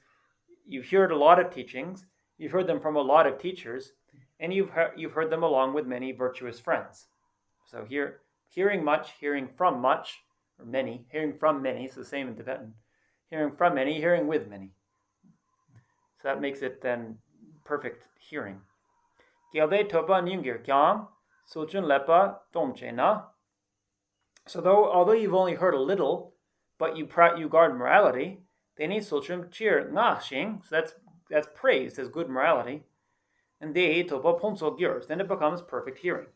you've heard a lot of teachings, you've heard them from a lot of teachers, and you've heard them along with many virtuous friends. So hearing much, hearing from much, or many, hearing from many, it's the same in Tibetan. Hearing from many, hearing with many. So that makes it then perfect hearing. Gyalde topa nyungir kyang, sulchun lepa domchena. So although you've only heard a little, but you guard morality, deni sulchun chir ngashing. So that's praised as good morality. And de topa ponso gyurs. Then it becomes perfect hearing.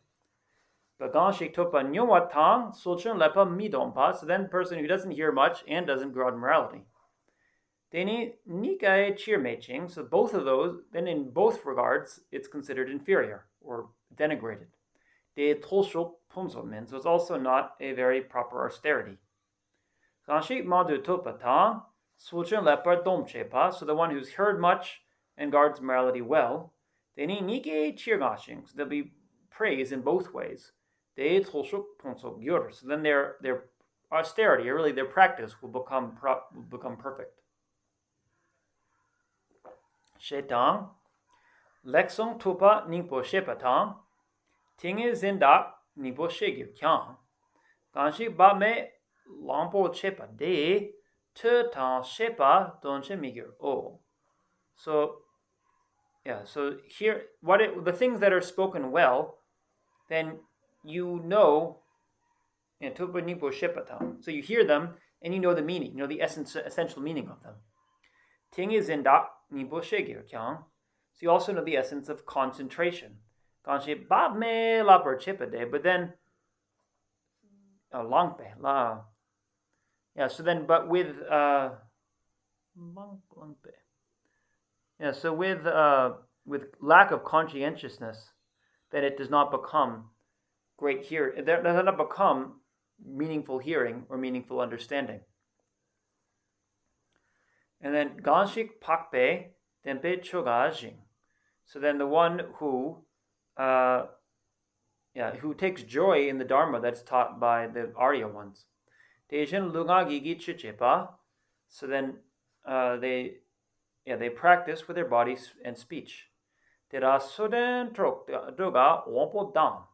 But ganshik topa nyoma tang sulchun lepa midompa. So then the person who doesn't hear much and doesn't guard morality. Deni nikai chirmeching. So both of those, then in both regards, it's considered inferior or denigrated. De tolshuk ponso min. So it's also not a very proper austerity. Ganshik madu topa tang sulchun lepa domchepa. So the one who's heard much and guards morality well. Deni nike chirgashing. So they'll be praised in both ways. De tolshuk ponso gyur. So then their austerity, or really their practice, will become perfect. Shetang, leksong tupa ningpo shepatang, tinge zindak ningpo shegir kyang, ganshi ba me lampo chepa de, te tang shepa donche migir o. So here, the things that are spoken well, then you know, tupa ningpo shepatang. So you hear them and you know the meaning, you know the essential meaning of them. Tinge zindak ningpo shegir kyang. So you also know the essence of concentration. Ganshi ba me la per chepa de, but then langpe la. Yeah, so then but with langpe. Yeah, so with lack of conscientiousness, then it does not become great hearing. It does not become meaningful hearing or meaningful understanding. And then ganshik pakpe tempe chogajing. So then the one who takes joy in the dharma that's taught by the Arya ones. Tejen lunga gigi chichepa. So then they practice with their bodies and speech. Tera soden droga wompo dam.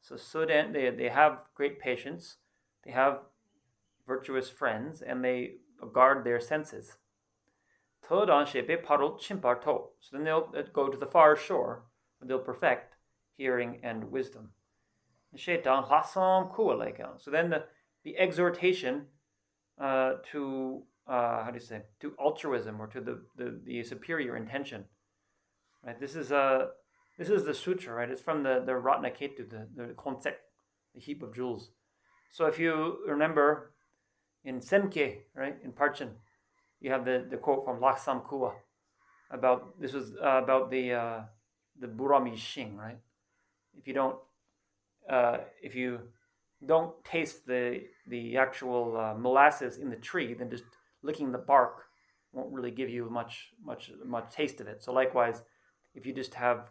So soden, they have great patience, they have virtuous friends, and they guard their senses. Todan shepe parol chimparto. So then they'll go to the far shore, and they'll perfect hearing and wisdom. Shetan hasam kualeka. So then the exhortation to altruism or to the superior intention. Right. This is the sutra. Right. It's from the Ratnaketu, the Konsek, the heap of jewels. So if you remember in Semke, right, in Parchen, you have the quote from Laksam Kua about the Burami Shing, right? If you don't taste the actual molasses in the tree, then just licking the bark won't really give you much taste of it. So likewise, if you just have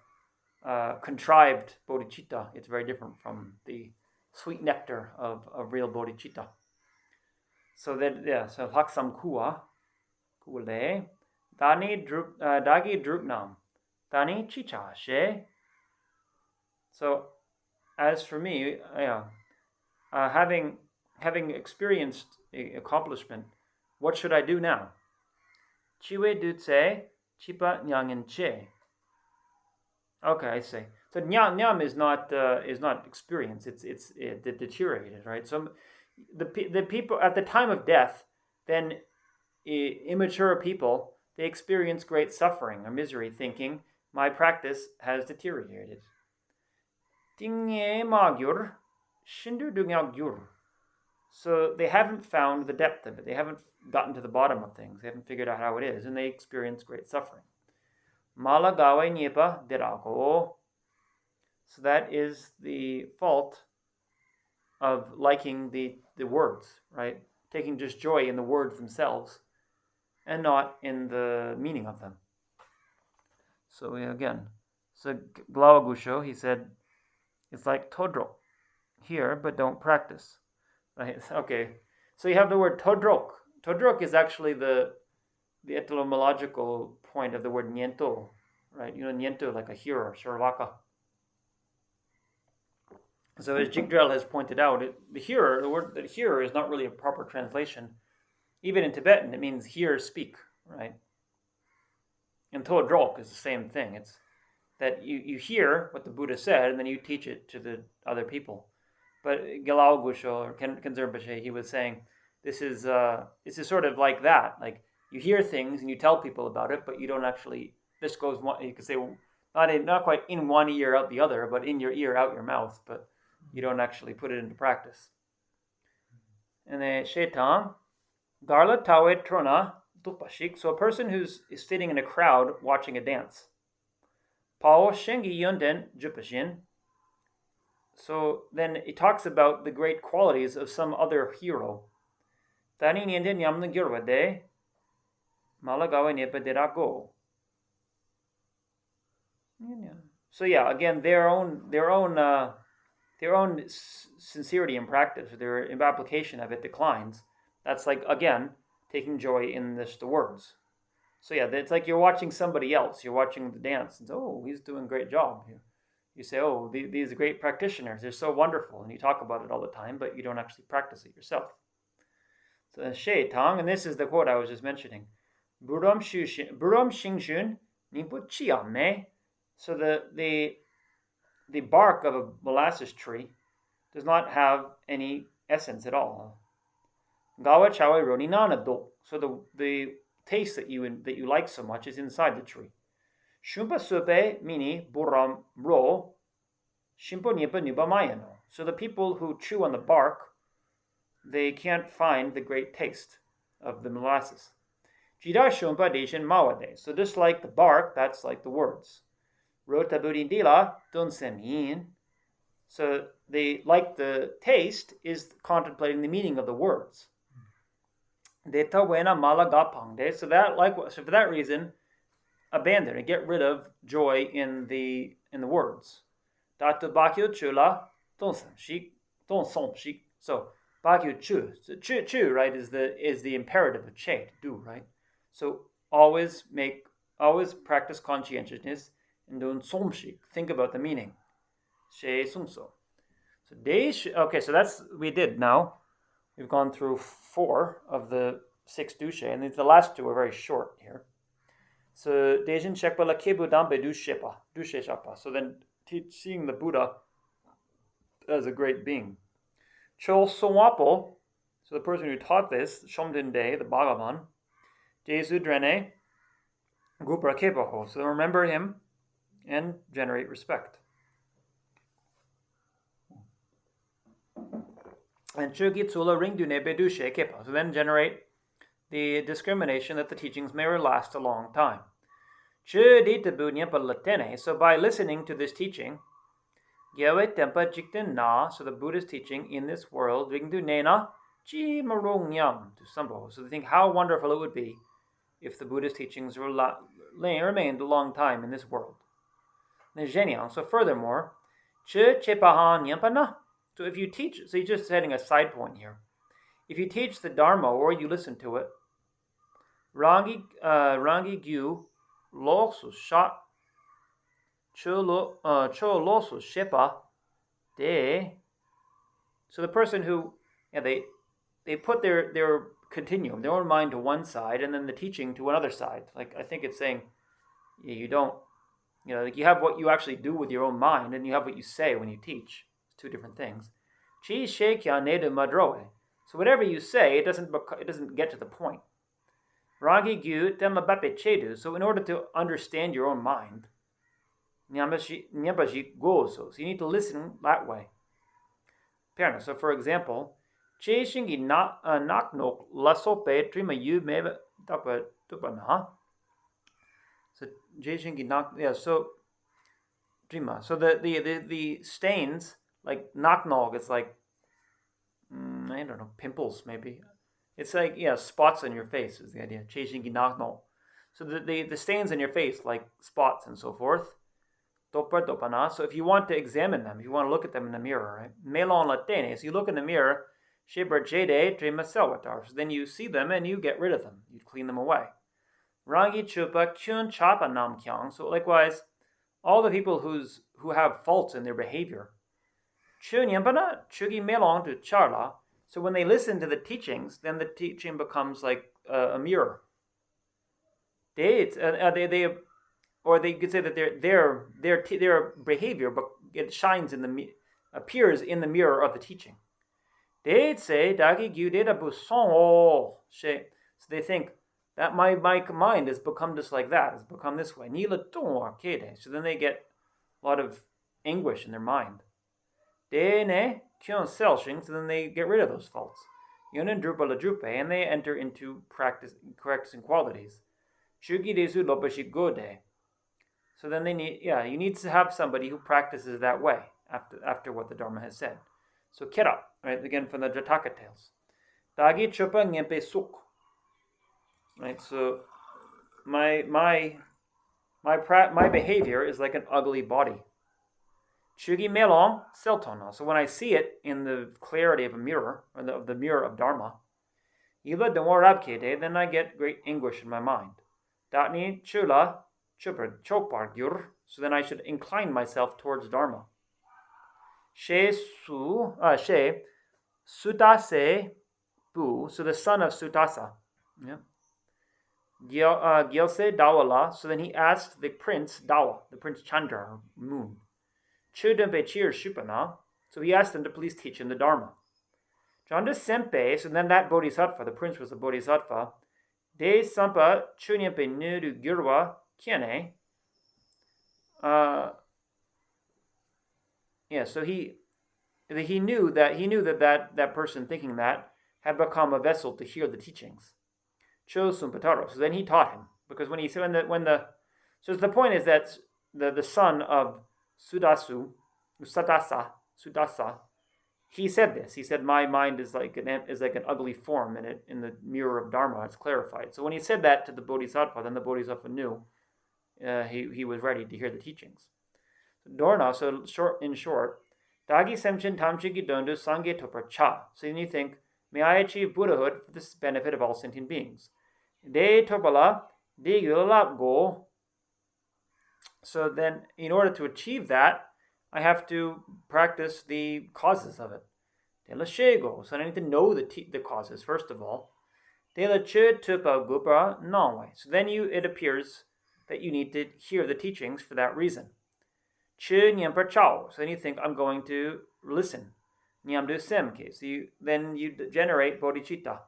contrived bodhicitta, it's very different from the sweet nectar of real bodhicitta. So so Laksam Kua. Kule, dagi druknam, dani chicha she. So, as for me, having experienced accomplishment, what should I do now? Chiwe dutse chipa nyangin che. Okay, I say. So nyam is not experience. It's deteriorated, right? So the people at the time of death, then immature people, they experience great suffering or misery, thinking my practice has deteriorated. So they haven't found the depth of it. They haven't gotten to the bottom of things. They haven't figured out how it is, and they experience great suffering. Malagawe niepa dirago. So that is the fault of liking the words, right? Taking just joy in the words themselves and not in the meaning of them. So again, so Glawagusho, he said, it's like todrok, hear but don't practice. Right? Okay. So you have the word todrok. Todrok is actually the etymological point of the word niento, right? Niento, like a hearer, sharvaka. So as Jigdrel has pointed out, the word hearer is not really a proper translation. Even in Tibetan, it means hear, speak, right? And todrok is the same thing. It's that you hear what the Buddha said, and then you teach it to the other people. But Gelong or Khenzer Bache, he was saying, this is sort of like that. Like you hear things and you tell people about it, but you don't actually. This goes you could say not quite in one ear out the other, but in your ear out your mouth. But you don't actually put it into practice. And then Shetang, Garla Tawe Trona Tupashik. So a person who's sitting in a crowd watching a dance. Pao Shengi Yunden Jupashin. So then it talks about the great qualities of some other hero. Tani Ninden Yamna Gyurwade Malagawa Nepadirago. So yeah, again, their own sincerity in practice, their application of it declines. That's like, again, taking joy in the words. So yeah, it's like you're watching somebody else. You're watching the dance, and he's doing a great job here. You say, these are great practitioners. They're so wonderful, and you talk about it all the time, but you don't actually practice it yourself. So She Tang, and this is the quote I was just mentioning. Buram Xingxun Nimpu Chiame. So the bark of a molasses tree does not have any essence at all. Gawa Chawe Roni Nanado. So the taste that you like so much is inside the tree. Shumpa supe mini buram ro shimpo nipa nuba mayano. So the people who chew on the bark, they can't find the great taste of the molasses. Jida shumpa deshin mawade. So just like the bark, that's like the words. Rota budindila dunsemin. So they like the taste is contemplating the meaning of the words. Deta wena malagapangde. So for that reason, abandon and get rid of joy in the words. Datu bakyo chula donsomshik. So bakyo chu. So chu, right, is the imperative of che, to do, right? So always practice conscientiousness and don somshik. Think about the meaning. She sumso. So okay, so that's we did now. We've gone through 4 of the 6 dushe, and the last 2 are very short here. So Dejin Shekpa la Kebu Dambe Dushe Shapa. So then seeing the Buddha as a great being. Chol Sowapo, so the person who taught this, Shomden De, the Bhagavan, Jesu Drene, Gupra Kepaho. So remember him and generate respect. And Chugitsula Ringdune Bedushe Kepa. So then generate the discrimination that the teachings may last a long time. So by listening to this teaching, so the Buddha's teaching in this world, so they think how wonderful it would be if the Buddha's teachings remained a long time in this world. So furthermore, so if you teach, so you're just setting a side point here. If you teach the Dharma or you listen to it, Rangi Gyu Losu Shat Cho Losu Shepa De. So the person who they put their continuum, their own mind to one side, and then the teaching to another side. Like I think it's saying you don't Like you have what you actually do with your own mind, and you have what you say when you teach. It's two different things. Chi she kya nedu madroe. So whatever you say, it doesn't get to the point. Rangi gyu tema bape chedu. So in order to understand your own mind, nyabashi gozo. So you need to listen that way. So for example, che shingi nak nok lasope trima yu mebe tapa So che shingi nak so trima. So the stains like knock nog, it's like I don't know, pimples maybe. It's like spots on your face is the idea. Che shingi nak nok. So the stains on your face like spots and so forth. So if you want to examine them, if you want to look at them in the mirror, right? Melon latene. So you look in the mirror, so then you see them and you get rid of them. You clean them away. Rangi chupa kyun chapa nam kyang. So likewise, all the people who have faults in their behavior, chun yambana chugi melon to charla. So when they listen to the teachings, then the teaching becomes like a mirror. Or they could say that their behavior, but it appears in the mirror of the teaching. They'd say so they think that my mind has become just like that, has become this way. So then they get a lot of anguish in their mind. So then they get rid of those faults. And they enter into practicing qualities. So then you need to have somebody who practices that way after what the Dharma has said. So kera, right, again from the Jataka tales. Dagi chupa ngempe suk. Right, so my behavior is like an ugly body. Chugi melong seltona. So when I see it in the clarity of a mirror, or the mirror of Dharma, then I get great anguish in my mind. Datni chula chopar gyur. So then I should incline myself towards Dharma. She sutase bu. So the son of Sutasa. Yeah. Gyelse Dawala. So then he asked the prince Dawa, the prince Chandra, or moon. Chudempe Chir Shupana. So he asked them to please teach him the Dharma. Chanda Sempe. So then that bodhisattva, the prince was a bodhisattva. De Sampa Chunyampe Nudu Gurwa Kiene. So he knew that person thinking that had become a vessel to hear the teachings. Chosumpataro. So then he taught him, because so the point is that the son of Sudasa, he said this. He said, my mind is like an ugly form in the mirror of Dharma. It's clarified. So when he said that to the Bodhisattva, then the Bodhisattva knew he was ready to hear the teachings. Dorna, so in short, Dagi Semchin Tamchigi Dondu Sange Topar Cha. So then you think, may I achieve Buddhahood for the benefit of all sentient beings? De Topala, De Yulab Go. So then, in order to achieve that, I have to practice the causes of it. De La Shego. So I need to know the causes, first of all. De La Che Tupa Gupra Nongway. So then it appears that you need to hear the teachings for that reason. Che Nyampa Chao. So then you think, I'm going to listen. Nyamdu Semke. So then you generate bodhicitta.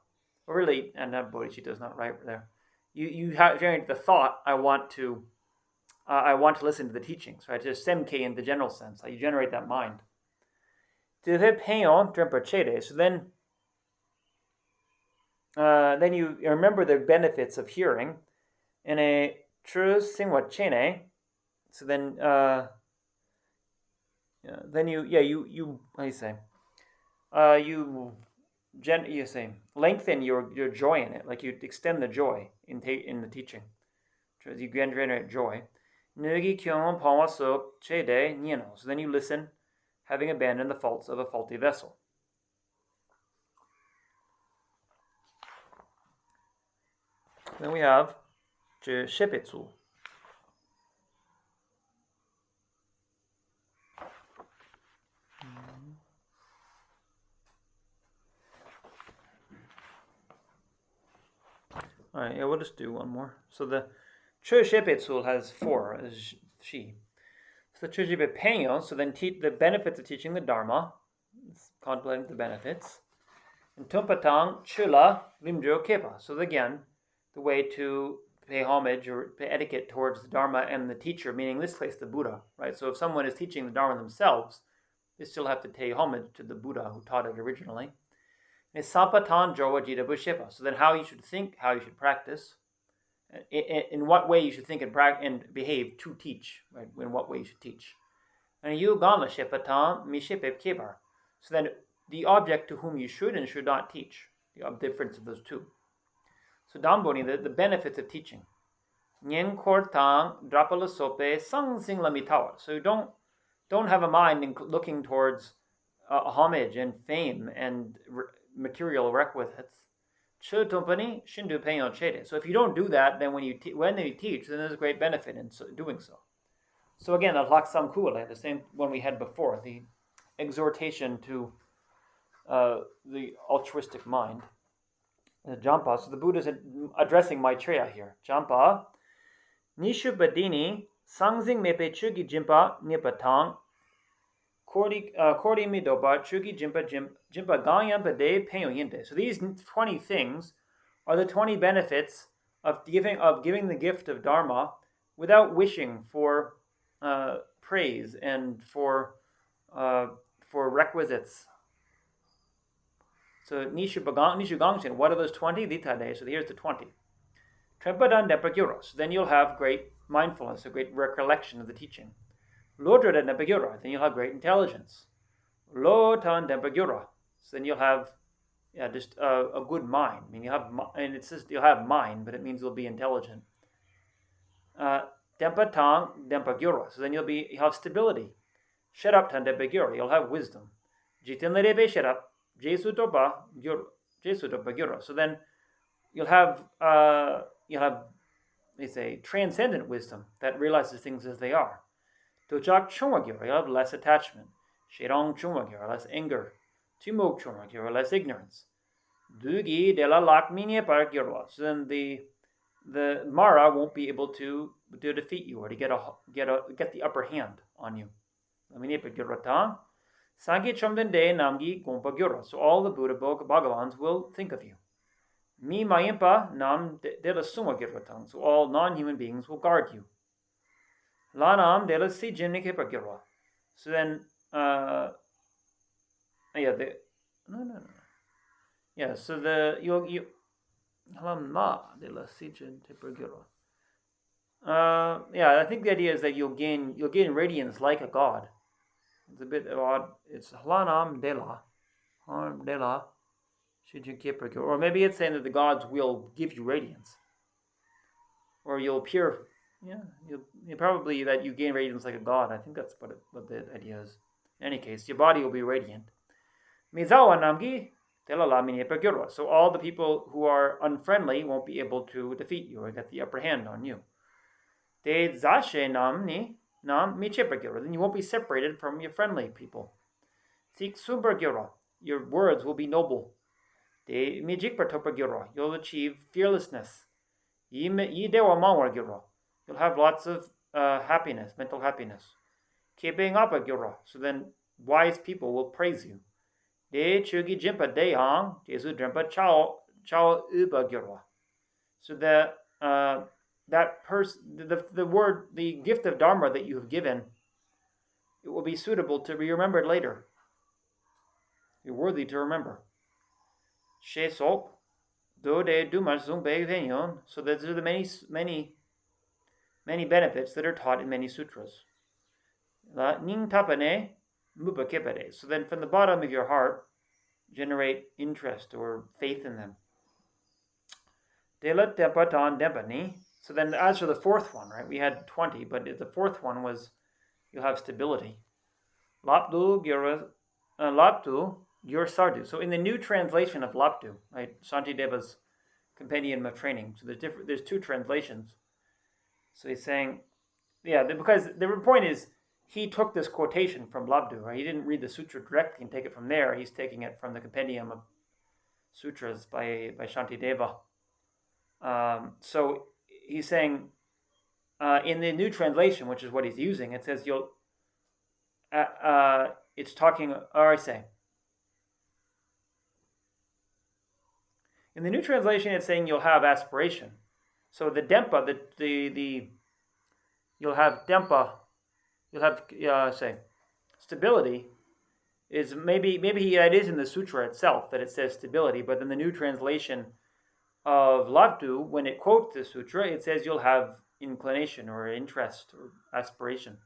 Or really, and bodhicitta is not right there. You generate the thought, I want to listen to the teachings, right? Just semke in the general sense. You generate that mind. So then you remember the benefits of hearing. In a true singwa chene. So then you how do you say? You say lengthen your joy in it, like you extend the joy in the teaching. So you generate joy. So then you listen, having abandoned the faults of a faulty vessel. Then we have Shepetsu. All right, we'll just do one more. So the Shepetsu has 4. she. So Chujibe Penyo, so then the benefits of teaching the Dharma, contemplating the benefits. And Tumpatang Chula Lim.RIM.CHEN.MO. So again, the way to pay homage or pay etiquette towards the Dharma and the teacher, meaning in this case the Buddha, right? So if someone is teaching the Dharma themselves, they still have to pay homage to the Buddha who taught it originally. And Sampatan Jowa Jita Bushepa. So then how you should think, how you should practice, in what way you should think and behave to teach, right? In what way you should teach. And you Gama Shepatan Mishepep Kebar. So then the object to whom you should and should not teach, the difference of those two. So Damboni, the benefits of teaching. Nyen Kortang Drapala Sope Sang Sing Lamitawa. So don't have a mind looking towards homage and fame and material requisites. So if you don't do that, then when you teach, then there's a great benefit in doing so. So again, Laksam Kuala, the same one we had before, the exhortation to the altruistic mind. Jampa, so the Buddha is addressing Maitreya here. Jampa, Nishu Badini, Sangzing Mepe Chugi Jimpa Nipatang, Kordi Midoba, Chugi Jimpa Ganyam Bade Peyo Yinte. So these 20 things are the 20 benefits of giving the gift of Dharma without wishing for praise and for requisites. So Nishu Gangshin, what are those 20? Ditade. So here's the 20. Trepadan Depagura. So then you'll have great mindfulness, a great recollection of the teaching. Lodra Depagura. Then you'll have great intelligence. Lotan Depagura. So then you'll have just a good mind. I mean, it says you'll have mind, but it means you'll be intelligent. Dempatang Dempagura. So then you'll have stability. Sheraptan Depagura. You'll have wisdom. Jitin Lerebe Sherap. Jesutopa Gyura. So then you'll have they say transcendent wisdom that realizes things as they are. Tojak Chungwa Gyura, you'll have less attachment. Shirong Chungwa Gyura, less anger. Tumok Chungwa Gyura, less ignorance. Dugi de la Lakmine Par Gyura. So then the Mara won't be able to defeat you or to get the upper hand on you. Lamine Par Gyura Tang. Sangi Chamdende Namgi Gompa Gyura. So all the Buddha Bhagavans will think of you. Mi Mayimpa Nam de la Suma Gyurvatang. So all non-human beings will guard you. Lanam de la Si Jimnikepa Gyura. So then so you Lama de la Si Jimnikepa Gyura. I think the idea is that you'll gain radiance like a god. It's a bit odd. It's Hlanam Dela. Or maybe it's saying that the gods will give you radiance. Or you'll appear. You probably that you gain radiance like a god. I think that's what the idea is. In any case, your body will be radiant. Mizawa Namgi Dela La Minipagura. So all the people who are unfriendly won't be able to defeat you or get the upper hand on you. De Zashe Namni. Then you won't be separated from your friendly people. Your words will be noble. You'll achieve fearlessness. You'll have lots of happiness, mental happiness. So then wise people will praise you. So the gift of Dharma that you have given, it will be suitable to be remembered later. You're worthy to remember. So those are the many benefits that are taught in many sutras. So then from the bottom of your heart, generate interest or faith in them. So then as for the fourth one, right, we had 20, but the fourth one was you'll have stability. Lapdu Gyur Sardu. So in the new translation of Lapdu, right, Shantideva's compendium of training, so there's two translations. So he's saying, because the point is, he took this quotation from Labdu, right? He didn't read the sutra directly and take it from there. He's taking it from the compendium of sutras by Shantideva. So he's saying, in the new translation, which is what he's using, it says you'll. It's talking. Or I say. In the new translation, it's saying you'll have aspiration. So the dempa, you'll have dempa, you'll have say stability. Is maybe it is in the sutra itself that it says stability, but in the new translation of Labdu, when it quotes the sutra, it says you'll have inclination or interest or aspiration.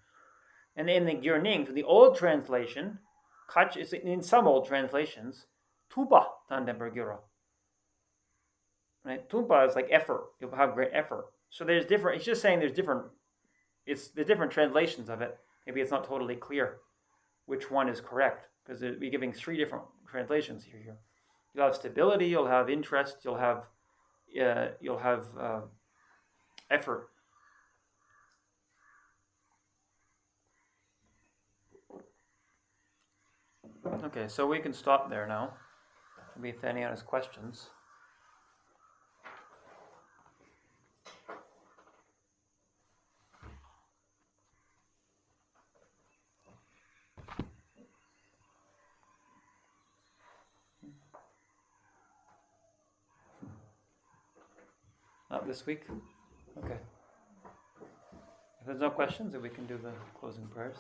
And in the Gyurning, the old translation, Gache is in some old translations, tuba tandemper gyura. Right? Tumpa is like effort. You'll have great effort. So there's different. It's just saying there's different. It's the different translations of it. Maybe it's not totally clear which one is correct because we're giving 3 different translations here. You'll have stability. You'll have interest. You'll have effort. Okay, so we can stop there now. Maybe if anyone has questions. Not this week? Okay. If there's no questions, then we can do the closing prayers.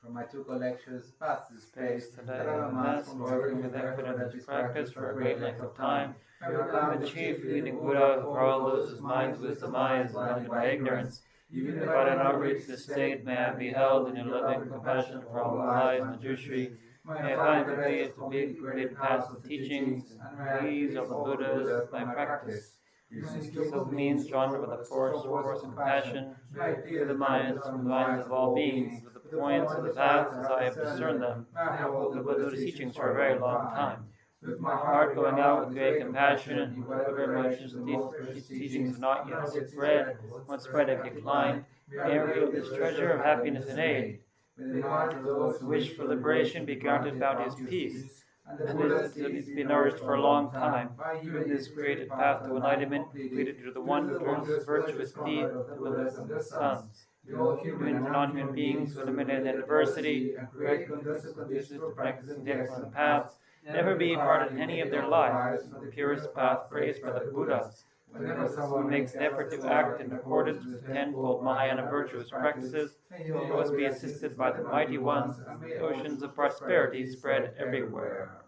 From my 2 collections, past this Space space, today, Mass, working with effort in this practice for a great length of time, become the chief leading Buddha who for all those whose minds wisdom eye is blinded by ignorance. Even if I do not reach this state, may I be held in your loving compassion for all who lies Manjushri. May I find complete to be great past the teachings and these of the Buddhas my practice. So the means drawn by the force and compassion, to the minds of all beings, with the points of the paths as I have discerned them, the Buddha's teachings for a very long time. With my heart going out with great compassion, and whatever emotions these teachings have not yet spread, once spread have declined, may I reveal this treasure of happiness and aid. May the minds of those who wish for liberation be granted bounteous peace, and this to be nourished for a long time, even this created path to enlightenment, completed through the wondrous virtuous deed of the Buddhas and their sons. Human to non-human beings who eliminate their diversity, correct conducive to practicing the excellent paths, never be imparted in any of their lives, the purest path praised by the Buddhas. Whenever someone makes an effort to act in accordance with the 10-fold Mahayana virtuous practices, he must be assisted by the mighty ones, and the oceans of prosperity spread everywhere.